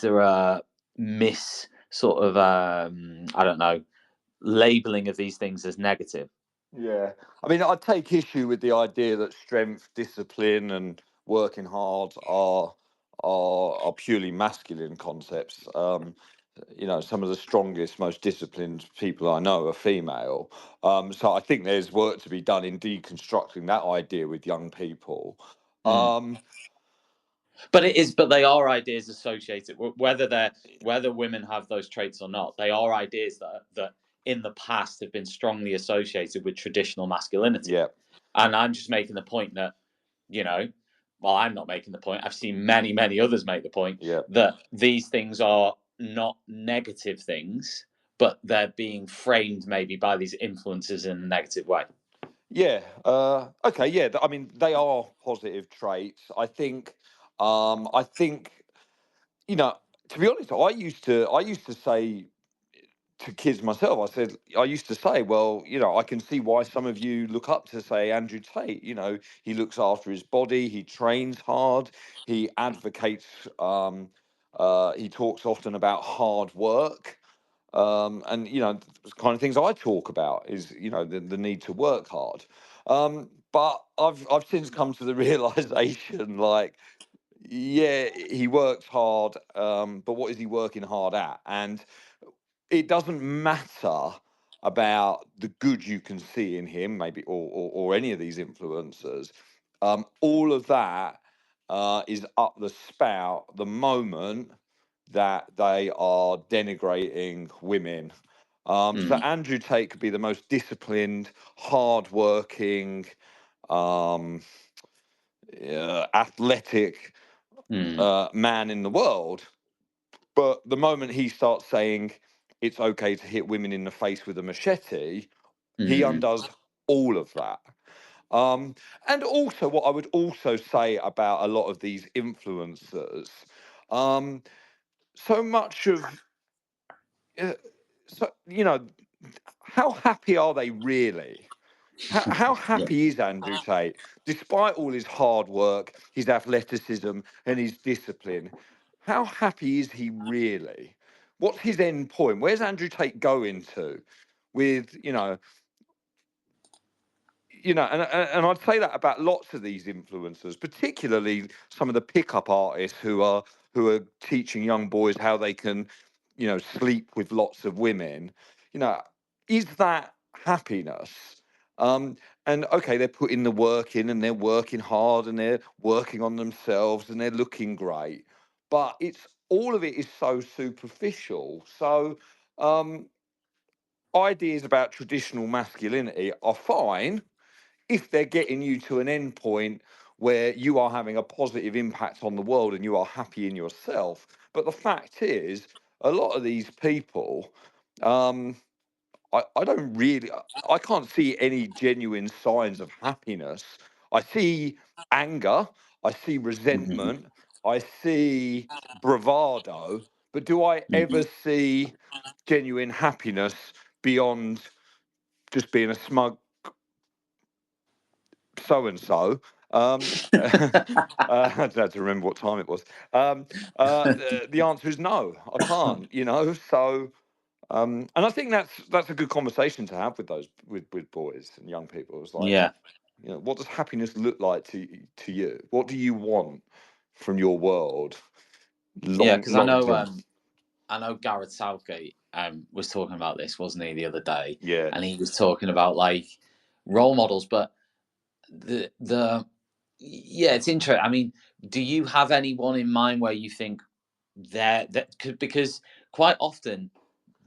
S1: there a miss sort of I don't know, labeling of these things as negative?
S2: Yeah, I mean, I take issue with the idea that strength, discipline, and working hard are purely masculine concepts. Some of the strongest, most disciplined people I know are female. So I think there's work to be done in deconstructing that idea with young people.
S1: But they are ideas associated, whether women have those traits or not. They are ideas that in the past have been strongly associated with traditional masculinity.
S2: Yeah.
S1: And I'm just making the point that, well, I'm not making the point. I've seen many, many others make the point that these things are not negative things, but they're being framed maybe by these influences in a negative way.
S2: Yeah. Okay. Yeah. I mean, they are positive traits. I think. To be honest, I used to say to kids myself, I used to say, well, I can see why some of you look up to, say, Andrew Tate. He looks after his body, he trains hard, he advocates He talks often about hard work. And the kind of things I talk about is the need to work hard. But I've since come to the realization, like, yeah, he works hard, but what is he working hard at? And it doesn't matter about the good you can see in him, maybe, or any of these influencers. All of that is up the spout the moment that they are denigrating women. So Andrew Tate could be the most disciplined, hardworking, athletic man in the world. But the moment he starts saying it's okay to hit women in the face with a machete, he undoes all of that. And also, what I would also say about a lot of these influencers, so much of, how happy are they really? How happy is Andrew Tate, despite all his hard work, his athleticism, and his discipline? How happy is he really? What's his end point? Where's Andrew Tate going to with, and I'd say that about lots of these influencers, particularly some of the pickup artists who are teaching young boys how they can, sleep with lots of women. Is that happiness? And okay, they're putting the work in and they're working hard and they're working on themselves and they're looking great, but all of it is so superficial. So ideas about traditional masculinity are fine if they're getting you to an end point where you are having a positive impact on the world and you are happy in yourself. But the fact is, a lot of these people, I can't see any genuine signs of happiness. I see anger, I see resentment, I see bravado, but do I ever see genuine happiness beyond just being a smug so and so? I don't have to remember what time it was. The answer is no, I can't. So. And I think that's a good conversation to have with those with boys and young people. It's like, what does happiness look like to you? What do you want from your world?
S1: Because
S2: Long.
S1: I know Gareth Southgate was talking about this, wasn't he, the other day?
S2: Yeah.
S1: And he was talking about like role models, but it's interesting. I mean, do you have anyone in mind where you think because quite often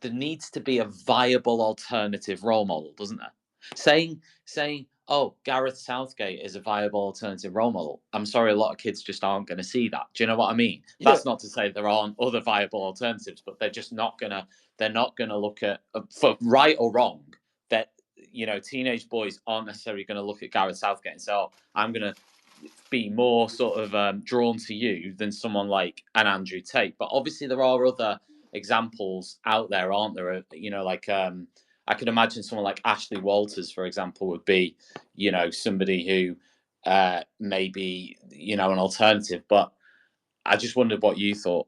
S1: there needs to be a viable alternative role model, doesn't there? Saying, oh, Gareth Southgate is a viable alternative role model. I'm sorry, a lot of kids just aren't going to see that. Do you know what I mean?
S2: Yeah.
S1: That's not to say there aren't other viable alternatives, but they're just not gonna. They're not gonna look at for right or wrong. That teenage boys aren't necessarily going to look at Gareth Southgate and say, "Oh, I'm going to be more sort of drawn to you than someone like an Andrew Tate." But obviously, there are other examples out there, aren't there? I could imagine someone like Ashley Walters, for example, would be, somebody who maybe, an alternative. But I just wondered what you thought.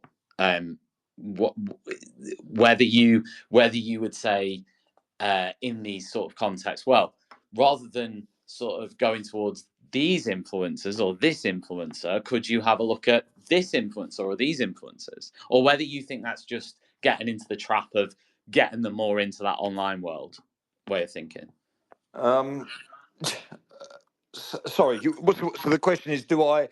S1: Whether you would say in these sort of contexts, well, rather than sort of going towards these influencers or this influencer, could you have a look at this influencer or these influencers? Or whether you think that's just getting into the trap of getting them more into that online world way of thinking.
S2: Sorry. So the question is, do you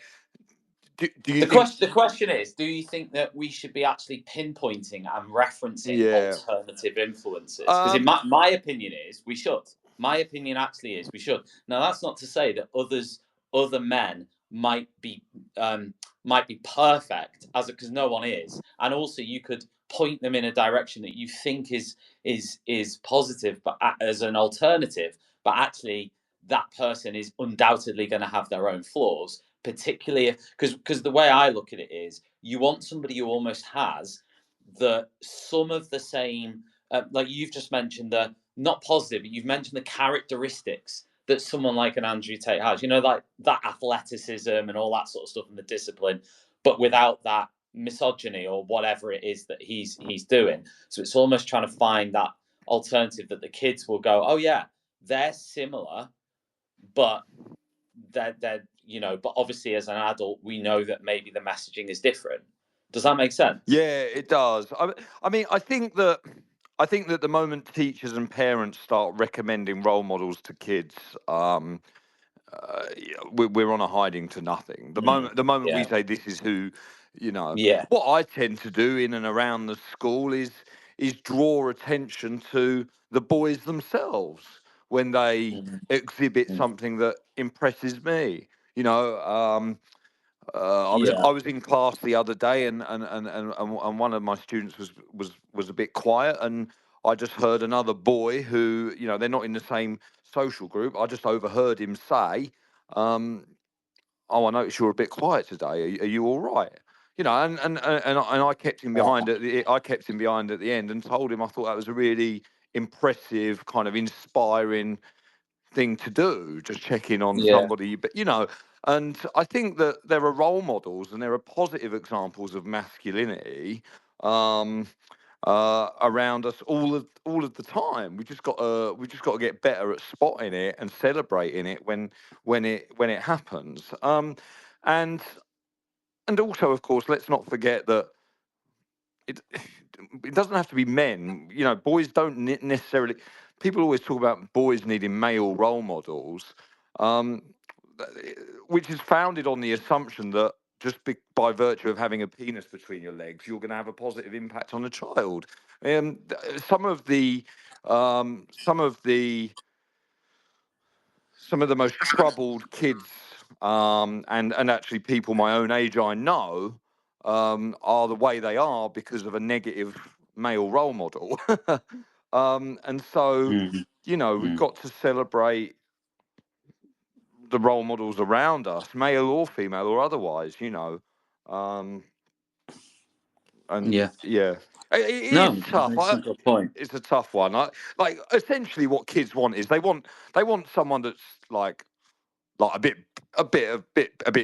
S2: think?
S1: The question is, do you think that we should be actually pinpointing and referencing alternative influences? Because in my opinion is we should. My opinion actually is we should. Now that's not to say that other men might be perfect because no one is, and also you could point them in a direction that you think is positive, but as an alternative, but actually that person is undoubtedly going to have their own flaws. Particularly because the way I look at it is you want somebody who almost has some of the same, like you've just mentioned, the not positive, but you've mentioned the characteristics that someone like an Andrew Tate has, like that athleticism and all that sort of stuff and the discipline, but without that misogyny or whatever it is that he's doing. So it's almost trying to find that alternative that the kids will go, oh yeah, they're similar, but they're you know, but obviously as an adult we know that maybe the messaging is different. Does that make sense?
S2: Yeah, it does. I mean, I think that the moment teachers and parents start recommending role models to kids, we're on a hiding to nothing. The moment we
S1: Yeah.
S2: say this is who, you know,
S1: Yeah.
S2: what I tend to do in and around the school is draw attention to the boys themselves when they exhibit something that impresses me. You know,
S1: Yeah.
S2: I was in class the other day, and one of my students was a bit quiet, and I just heard another boy who, you know, they're not in the same social group. I just overheard him say, "Oh, I noticed you're a bit quiet today. Are you all right?" You know, and I kept him behind I kept him behind at the end and told him I thought that was a really impressive, kind of inspiring thing to do, just checking on
S1: Yeah.
S2: somebody. But you know, and I think that there are role models and there are positive examples of masculinity around us all of the time. We just got to get better at spotting it and celebrating it when it happens. And also, of course, let's not forget that it it doesn't have to be men. You know, boys don't necessarily. People always talk about boys needing male role models, um, which is founded on the assumption that just by virtue of having a penis between your legs, you're going to have a positive impact on a child. Some of the um, some of the some of the most troubled kids, and actually people my own age I know, are the way they are because of a negative male role model. And so, you know, we've got to celebrate the role models around us, male or female or otherwise, you know. And
S1: Yeah.
S2: yeah, it
S1: No,
S2: is tough.
S1: that's a good point.
S2: It's a tough one. Like essentially what kids want is they want someone that's like a bit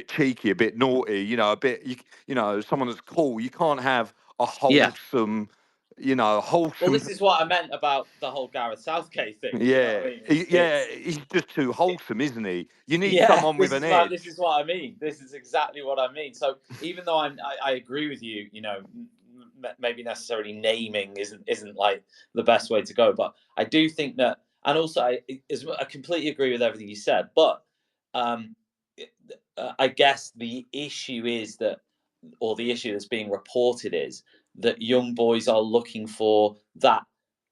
S2: cheeky, a bit naughty, you know, a bit, you know, someone that's cool. You can't have a
S1: Yeah.
S2: wholesome, you know,
S1: Well,
S2: wholesome.
S1: this is what I meant about the whole Gareth Southgate thing. You know
S2: Yeah,
S1: what I mean?
S2: he's just too wholesome, isn't he? You need
S1: Yeah,
S2: someone with an edge.
S1: this is what I mean. This is exactly what I mean. So even though I agree with you, you know, maybe necessarily naming isn't like the best way to go, but I do think that, and also I completely agree with everything you said. But um, I guess the issue is that, or the issue that's being reported is that young boys are looking for that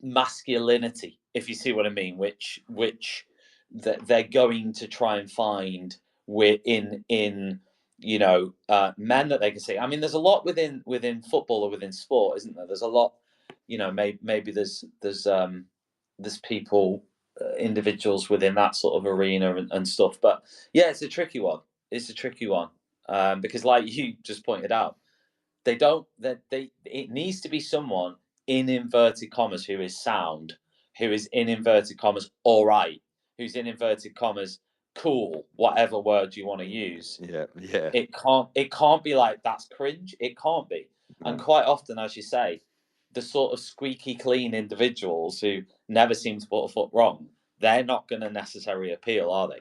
S1: masculinity, if you see what I mean, which that they're going to try and find in you know men that they can see. I mean, there's a lot within football or within sport, isn't there? There's a lot, you know. Maybe there's people, individuals within that sort of arena and stuff. But yeah, it's a tricky one. It's a tricky one, because, like you just pointed out, they don't. They it needs to be someone in inverted commas who is sound, who is in inverted commas all right, who's in inverted commas cool, whatever word you want to use.
S2: Yeah.
S1: It can't be like that's cringe. It can't be. And
S2: No.
S1: quite often, as you say, the sort of squeaky clean individuals who never seem to put a foot wrong, they're not going to necessarily appeal, are they?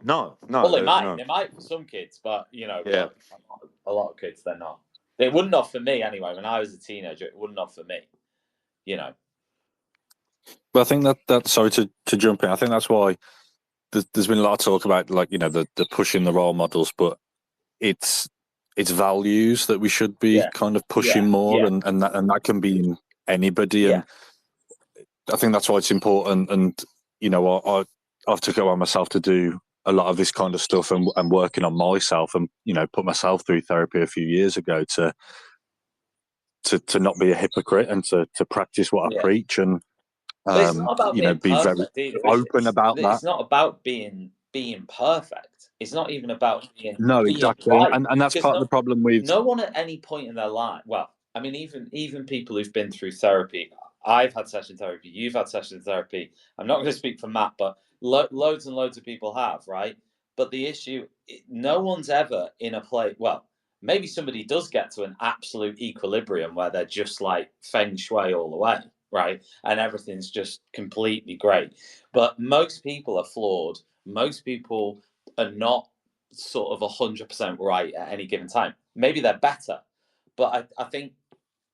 S2: No,
S1: Well, they might.
S2: no.
S1: They might for some kids, but you know,
S2: Yeah.
S1: but a lot of kids they're not. They wouldn't have for me anyway. When I was a teenager, it wouldn't have for me. You know.
S3: But I think that sorry to jump in. I think that's why there's been a lot of talk about, like, you know, the pushing the role models, but it's values that we should be kind of pushing more, and that can be in anybody. And I think that's why it's important. And you know, I've took it on myself to do a lot of this kind of stuff, and working on myself, and you know, put myself through therapy a few years ago to not be a hypocrite, and to practice what I preach, and
S1: But it's not about
S3: you know,
S1: being
S3: be very
S1: perfect either, is it?
S3: open about that.
S1: It's not about being perfect. It's not even about
S3: No,
S1: being
S3: exactly,
S1: right.
S3: and that's part of the problem with
S1: No one at any point in their life. Well, I mean, even people who've been through therapy. I've had session therapy. You've had session therapy. I'm not going to speak for Matt, but loads and loads of people have, right? But the issue, no one's ever in a place. Well, maybe somebody does get to an absolute equilibrium where they're just like feng shui all the way, right? And everything's just completely great. But most people are flawed. Most people are not sort of 100% right at any given time. Maybe they're better, but I think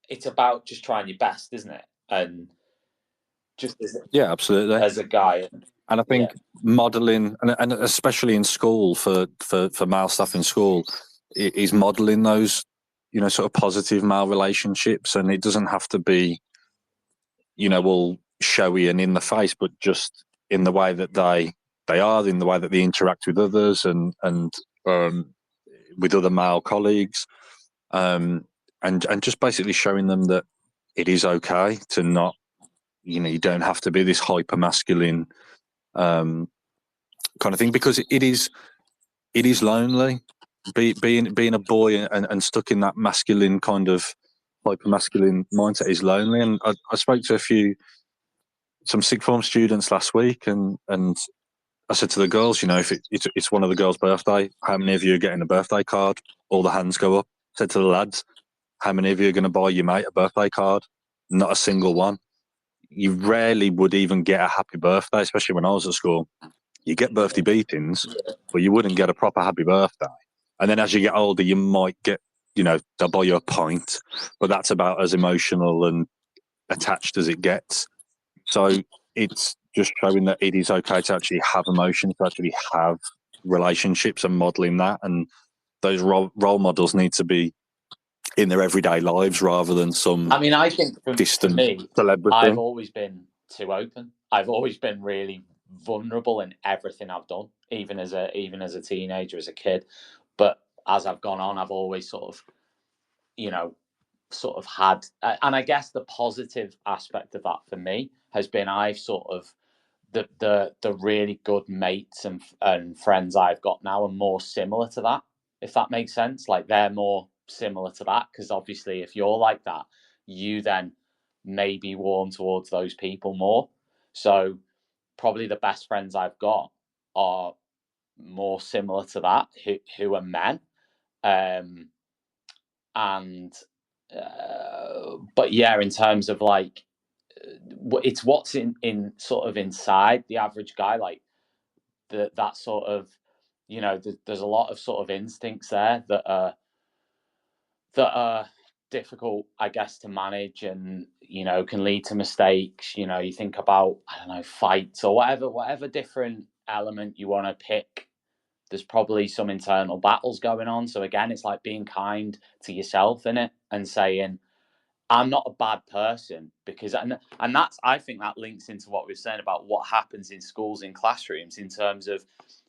S1: it's about just trying your best, isn't it? And just
S3: Yeah, absolutely.
S1: as a guy.
S3: And I think modelling, and especially in school for male staff in school, is modelling those, you know, sort of positive male relationships. And it doesn't have to be, you know, all showy and in the face, but just in the way that they are, in the way that they interact with others and with other male colleagues, and just basically showing them that it is okay to not, you know, you don't have to be this hyper masculine kind of thing, because it is lonely. Being a boy and stuck in that masculine kind of hyper masculine mindset is lonely. And I spoke to some sixth form students last week, and I said to the girls, you know, if it's one of the girls' birthday, how many of you are getting a birthday card? All the hands go up. I said to the lads, how many of you are going to buy your mate a birthday card? Not a single one. You rarely would even get a happy birthday, especially when I was at school. You get birthday beatings, but you wouldn't get a proper happy birthday. And then as you get older, you might get, you know, they'll buy you a pint, but that's about as emotional and attached as it gets. So it's just showing that it is okay to actually have emotions, to actually have relationships, and modelling that. And those role models need to be in their everyday lives rather than some.
S1: I mean, I think for me,
S3: celebrity.
S1: I've always been too open. I've always been really vulnerable in everything I've done, even as a teenager, as a kid. But as I've gone on, I've always sort of, you know, sort of had, and I guess the positive aspect of that for me has been I've sort of the really good mates and friends I've got now are more similar to that, if that makes sense. Like they're more similar to that, because obviously if you're like that, you then maybe warm towards those people more. So probably the best friends I've got are more similar to that, who are men. And but yeah, in terms of like, it's what's in sort of inside the average guy, like that sort of, you know, there's a lot of sort of instincts there that are difficult, I guess, to manage, and you know, can lead to mistakes. You know, you think about, I don't know, fights or whatever different element you want to pick, there's probably some internal battles going on. So again, it's like being kind to yourself in it and saying, I'm not a bad person, because and that's, I think that links into what we were saying about what happens in schools, in classrooms, in terms of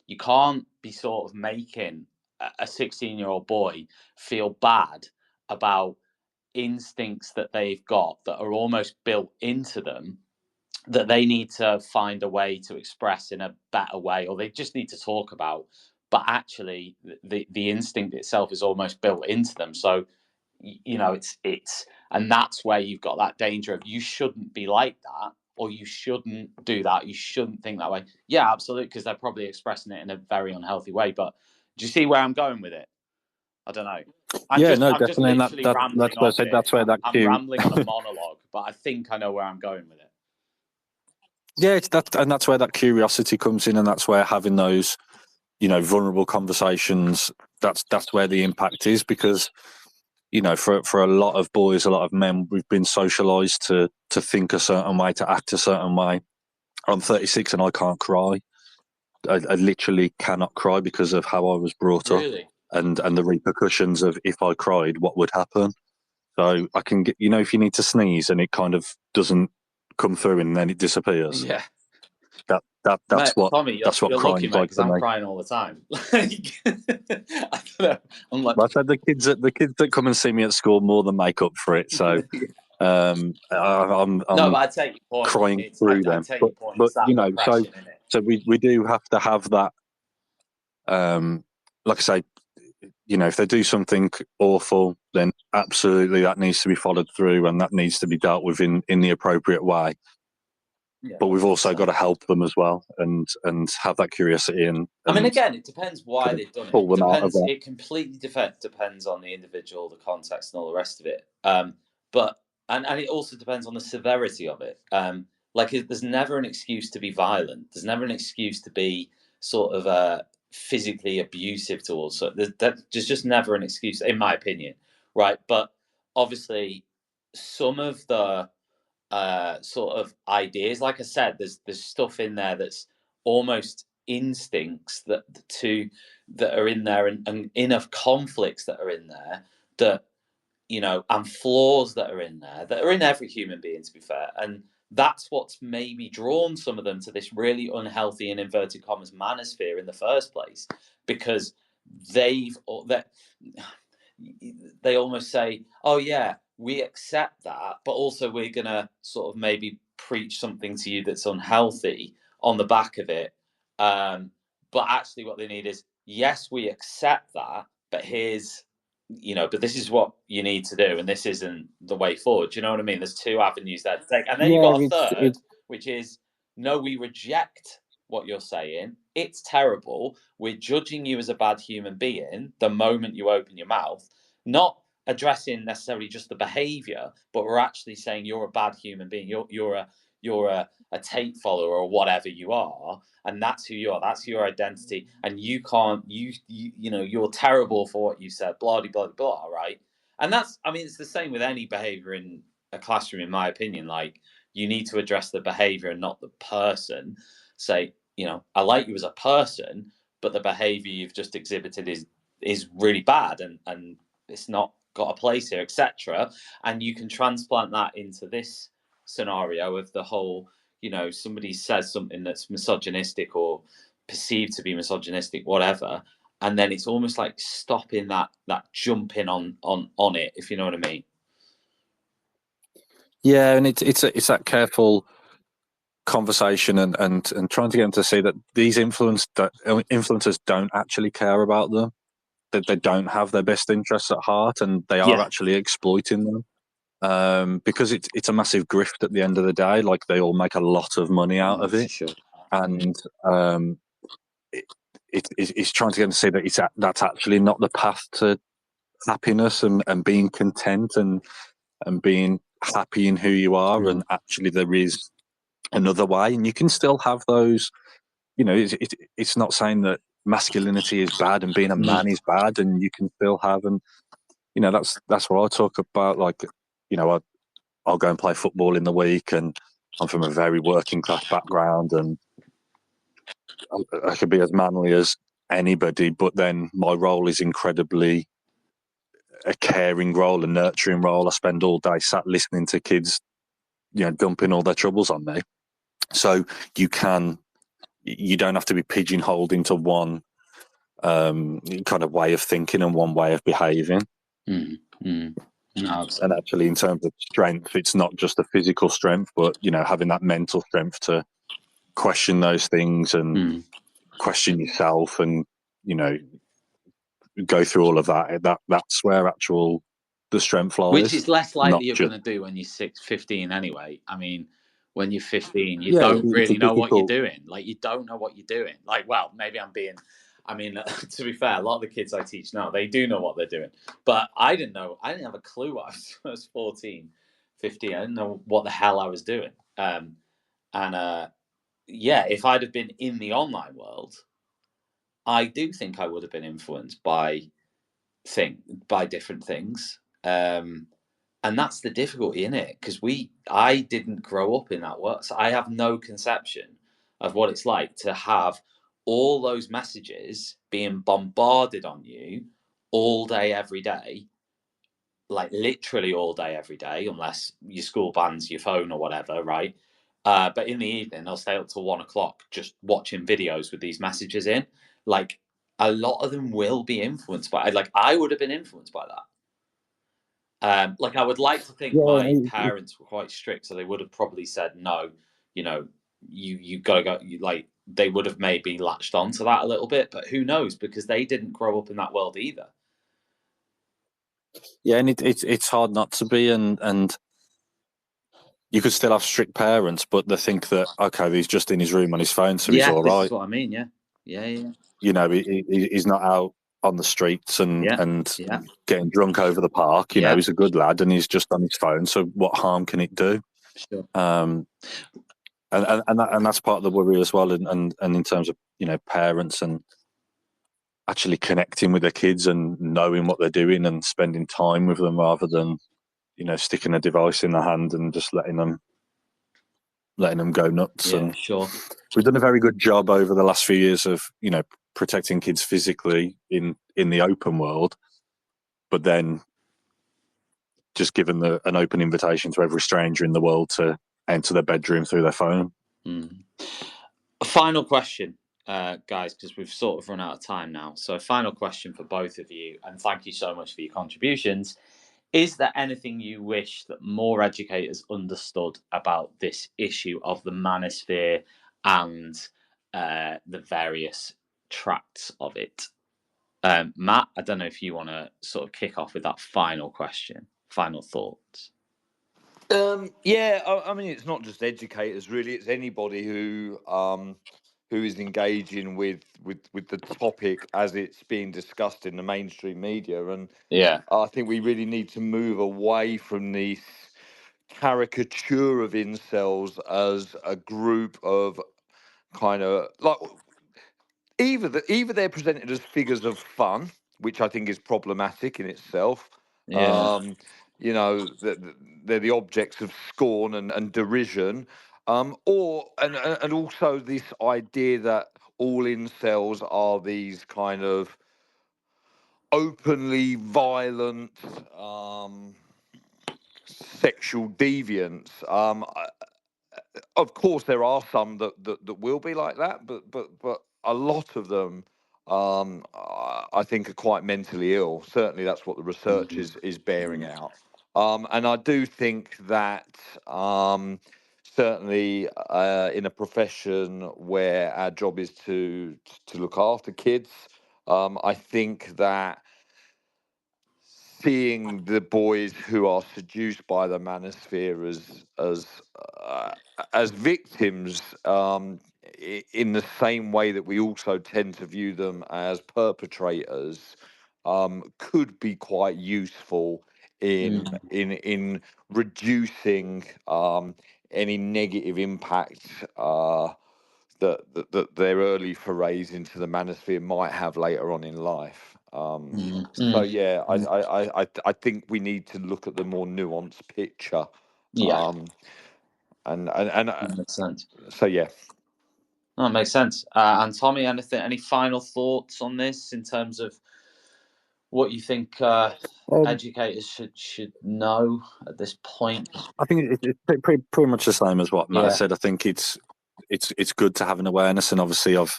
S1: you can't be sort of making a 16-year-old boy feel bad about instincts that they've got that are almost built into them, that they need to find a way to express in a better way, or they just need to talk about. But actually, the instinct itself is almost built into them. So, you know, it's and that's where you've got that danger of, you shouldn't be like that, or you shouldn't do that, you shouldn't think that way. Yeah, absolutely, because they're probably expressing it in a very unhealthy way. But do you see where I'm going with it? I don't know. I'm
S3: definitely.
S1: just literally rambling
S3: that's where that
S1: I'm rambling on a monologue, but I think I know where I'm going with it.
S3: Yeah, it's that, and that's where that curiosity comes in, and that's where having those, you know, vulnerable conversations, that's where the impact is. Because, you know, for a lot of boys, a lot of men, we've been socialized to think a certain way, to act a certain way. I'm 36 and I can't cry. I literally cannot cry because of how I was brought up, and the repercussions of, if I cried, what would happen. So I can get, you know, if you need to sneeze and it kind of doesn't come through and then it disappears.
S1: Yeah.
S3: That's
S1: Mate,
S3: what
S1: Tommy,
S3: that's what
S1: you're
S3: crying's
S1: lucky, mate,
S3: like
S1: because
S3: for
S1: I'm
S3: me.
S1: crying all the time. Like, I don't know. I'm like,
S3: I said the kids that come and see me at school more than make up for it. So I'm
S1: no, but I take your point.
S3: crying through them.
S1: Take your point.
S3: But
S1: It's that
S3: you know,
S1: repression, in it.
S3: so we do have to have that. Like I say, you know, if they do something awful, then absolutely that needs to be followed through, and that needs to be dealt with in the appropriate way. but we've also got to help them as well, and have that curiosity. And
S1: I mean, again, it depends why they've done it.
S3: Pull them out of that.
S1: It completely depends on the individual, the context, and all the rest of it. But it also depends on the severity of it. Like, there's never an excuse to be violent. There's never an excuse to be sort of physically abusive towards. So there's just never an excuse, in my opinion, right? But obviously, some of the sort of ideas, like I said, there's stuff in there that's almost instincts that are in there, and enough conflicts that are in there, that, you know, and flaws that are in there, that are in every human being, to be fair. And that's what's maybe drawn some of them to this really unhealthy, in inverted commas, manosphere in the first place, because they almost say, oh yeah, we accept that, but also we're gonna sort of maybe preach something to you that's unhealthy on the back of it. But actually what they need is, yes, we accept that, but here's, you know, but this is what you need to do, and this isn't the way forward. Do you know what I mean? There's two avenues there to take. And then you've got a third, which is, no, we reject what you're saying. It's terrible. We're judging you as a bad human being the moment you open your mouth, not addressing necessarily just the behavior, but we're actually saying you're a bad human being. You're a tape follower or whatever you are, and that's who you are. That's your identity, and you can't. You know, you're terrible for what you said. Blah blah blah. Right? And that's. I mean, it's the same with any behavior in a classroom, in my opinion. Like, you need to address the behavior and not the person. Say, you know, I like you as a person, but the behavior you've just exhibited is really bad, and it's not got a place here, etc. And you can transplant that into this scenario of the whole, you know, somebody says something that's misogynistic or perceived to be misogynistic, whatever, and then it's almost like stopping that jumping on it, if you know what I mean.
S3: Yeah, and it's that careful conversation and trying to get them to see that these influencers don't actually care about them, that they don't have their best interests at heart, and they are actually exploiting them, because it's a massive grift at the end of the day. Like, they all make a lot of money out of it,
S1: sure.
S3: And it's trying to get them to see that that's actually not the path to happiness and being content and being happy in who you are, and actually there is another way, and you can still have those. You know, it's not saying that masculinity is bad and being a man is bad, and you can still have, and you know, that's what I talk about. Like, you know, I'll go and play football in the week, and I'm from a very working class background, and I could be as manly as anybody, but then my role is incredibly a caring role, a nurturing role. I spend all day sat listening to kids, you know, dumping all their troubles on me. So you don't have to be pigeonholed into one kind of way of thinking and one way of behaving.
S1: No,
S3: and actually, in terms of strength, it's not just the physical strength, but, you know, having that mental strength to question those things and question yourself, and, you know, go through all of that. That's where the strength lies.
S1: Which is less likely you're going to do when you're 15 anyway. I mean, when you're 15, you don't really know what you're doing. Like, you don't know what you're doing. Like, well, maybe I'm being... I mean, to be fair, a lot of the kids I teach now, they do know what they're doing. But I didn't know. I didn't have a clue when I was 14, 15. I didn't know what the hell I was doing. Yeah, if I'd have been in the online world, I do think I would have been influenced by different things. And that's the difficulty in it, because I didn't grow up in that world, so I have no conception of what it's like to have all those messages being bombarded on you all day, every day, like literally all day, every day, unless your school bans your phone or whatever, right? But in the evening, I'll stay up till 1 o'clock just watching videos with these messages in. Like, a lot of them will be influenced by, like, I would have been influenced by that. Like, I would like to think my parents were quite strict, so they would have probably said, no, you know, you gotta go. Like, they would have maybe latched onto that a little bit, but who knows, because they didn't grow up in that world either.
S3: Yeah, and it's hard not to be, and you could still have strict parents, but they think that, okay, he's just in his room on his phone, so he's all
S1: this
S3: right.
S1: is what I mean. Yeah.
S3: You know, he's not out on the streets and getting drunk over the park. You know, he's a good lad and he's just on his phone. So what harm can it do?
S1: Sure.
S3: And that's part of the worry as well. And in terms of, you know, parents and actually connecting with their kids and knowing what they're doing and spending time with them rather than, you know, sticking a device in their hand and just letting them go nuts.
S1: Yeah,
S3: and
S1: sure.
S3: We've done a very good job over the last few years of, you know, protecting kids physically in the open world, but then just given an open invitation to every stranger in the world to enter their bedroom through their phone.
S1: A final question, guys, because we've sort of run out of time now. So a final question for both of you, and thank you so much for your contributions. Is there anything you wish that more educators understood about this issue of the manosphere and the various tracts of it? Matt, I don't know if you want to sort of kick off with that final question, final thoughts.
S2: I mean, it's not just educators, really. It's anybody who is engaging with the topic as it's being discussed in the mainstream media. And I think we really need to move away from this caricature of incels as a group of kind of like either they're presented as figures of fun, which I think is problematic in itself. You know, they're the objects of scorn and derision, or and also this idea that all incels are these kind of openly violent sexual deviants. Of course, there are some that will be like that, but a lot of them, I think, are quite mentally ill. Certainly, that's what the research is bearing out. And I do think that certainly in a profession where our job is to look after kids, I think that seeing the boys who are seduced by the manosphere as victims, in the same way that we also tend to view them as perpetrators, could be quite useful in reducing any negative impact that their early forays into the manosphere might have later on in life. So yeah, I think we need to look at the more nuanced picture. And
S1: that makes sense.
S2: So yeah.
S1: That makes sense. And Tommy, any final thoughts on this in terms of what you think educators should know at this point?
S3: I think it's pretty much the same as what Matt said. I think it's good to have an awareness, and obviously I've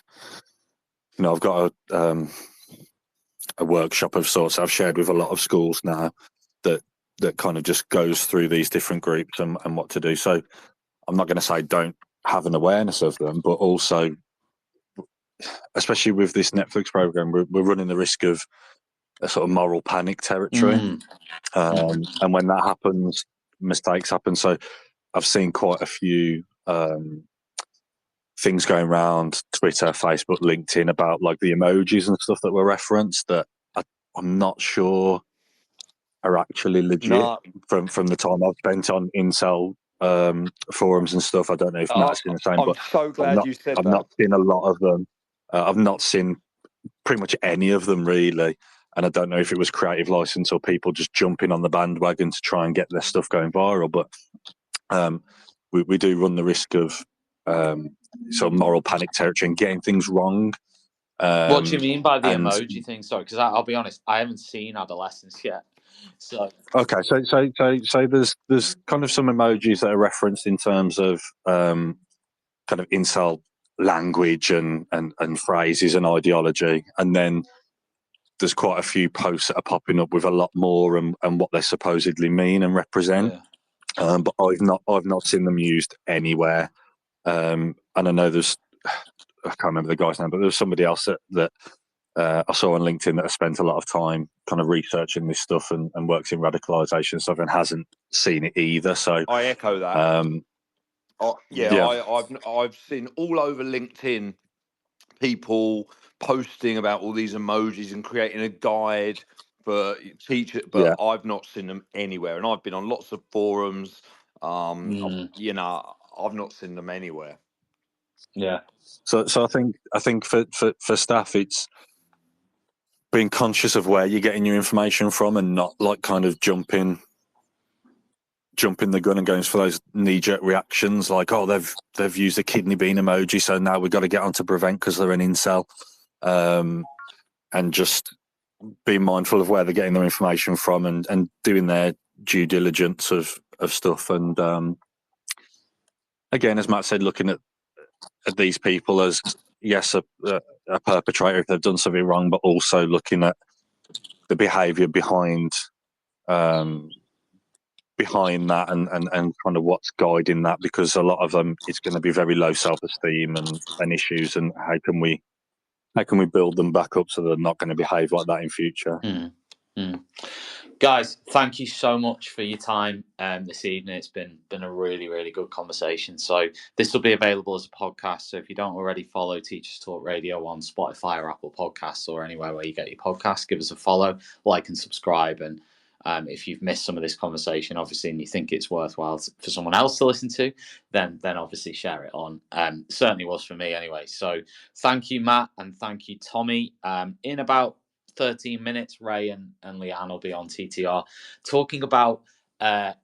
S3: got a workshop of sorts I've shared with a lot of schools now that kind of just goes through these different groups and what to do. So I'm not going to say don't have an awareness of them, but also, especially with this Netflix program, we're running the risk of a sort of moral panic territory. And when that happens, mistakes happen. So I've seen quite a few things going around Twitter, Facebook, LinkedIn about like the emojis and stuff that were referenced that I'm not sure are actually legit from the time I've spent on incel forums and stuff. I don't know if Matt's seen the same, but
S2: so glad you said
S3: I've not seen a lot of them. I've not seen pretty much any of them really, and I don't know if it was creative license or people just jumping on the bandwagon to try and get their stuff going viral. But we do run the risk of sort of moral panic territory and getting things wrong.
S1: What do you mean by the emoji thing? Sorry, because I'll be honest, I haven't seen adolescence yet. So
S3: okay, so there's kind of some emojis that are referenced in terms of kind of incel language and phrases and ideology, and then there's quite a few posts that are popping up with a lot more and what they supposedly mean and represent. But I've not seen them used anywhere. And I know I can't remember the guy's name, but there's somebody else that I saw on LinkedIn that I spent a lot of time kind of researching this stuff and works in radicalisation and stuff, and hasn't seen it either. So
S2: I echo that.
S3: Yeah.
S2: I've seen all over LinkedIn people posting about all these emojis and creating a guide for teachers, but I've not seen them anywhere. And I've been on lots of forums. You know, I've not seen them anywhere.
S1: Yeah.
S3: So I think for staff, it's being conscious of where you're getting your information from, and not like kind of jumping the gun and going for those knee-jerk reactions, like, oh, they've used a kidney bean emoji, so now we've got to get on to prevent because they're an incel, and just being mindful of where they're getting their information from, and doing their due diligence of stuff. And again, as Matt said, looking at these people as, yes, a perpetrator if they've done something wrong, but also looking at the behaviour behind that, and kind of what's guiding that, because a lot of them, it's going to be very low self-esteem and issues, and how can we build them back up so they're not going to behave like that in future.
S1: Guys, thank you so much for your time this evening. It's been a really, really good conversation. So this will be available as a podcast. So if you don't already follow Teachers Talk Radio on Spotify or Apple Podcasts or anywhere where you get your podcasts, give us a follow, like and subscribe. And if you've missed some of this conversation, obviously, and you think it's worthwhile for someone else to listen to, then obviously share it on. Certainly was for me anyway. So thank you, Matt, and thank you, Tommy. In about 13 minutes, Ray and Leanne will be on TTR talking about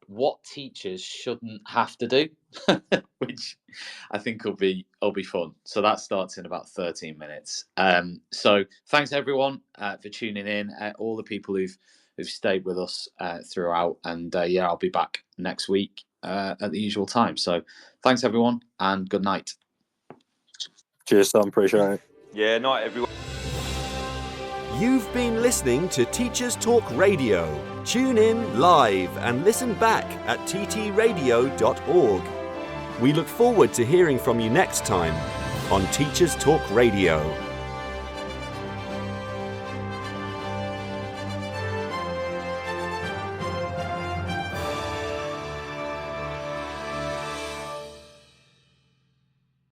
S1: what teachers shouldn't have to do, which I think will be fun. So that starts in about 13 minutes. So thanks everyone for tuning in, all the people who've stayed with us throughout, and I'll be back next week at the usual time. So thanks everyone, and good night.
S3: Cheers, Tom. Appreciate it.
S2: Yeah, night everyone.
S6: You've been listening to Teachers Talk Radio. Tune in live and listen back at ttradio.org. We look forward to hearing from you next time on Teachers Talk Radio.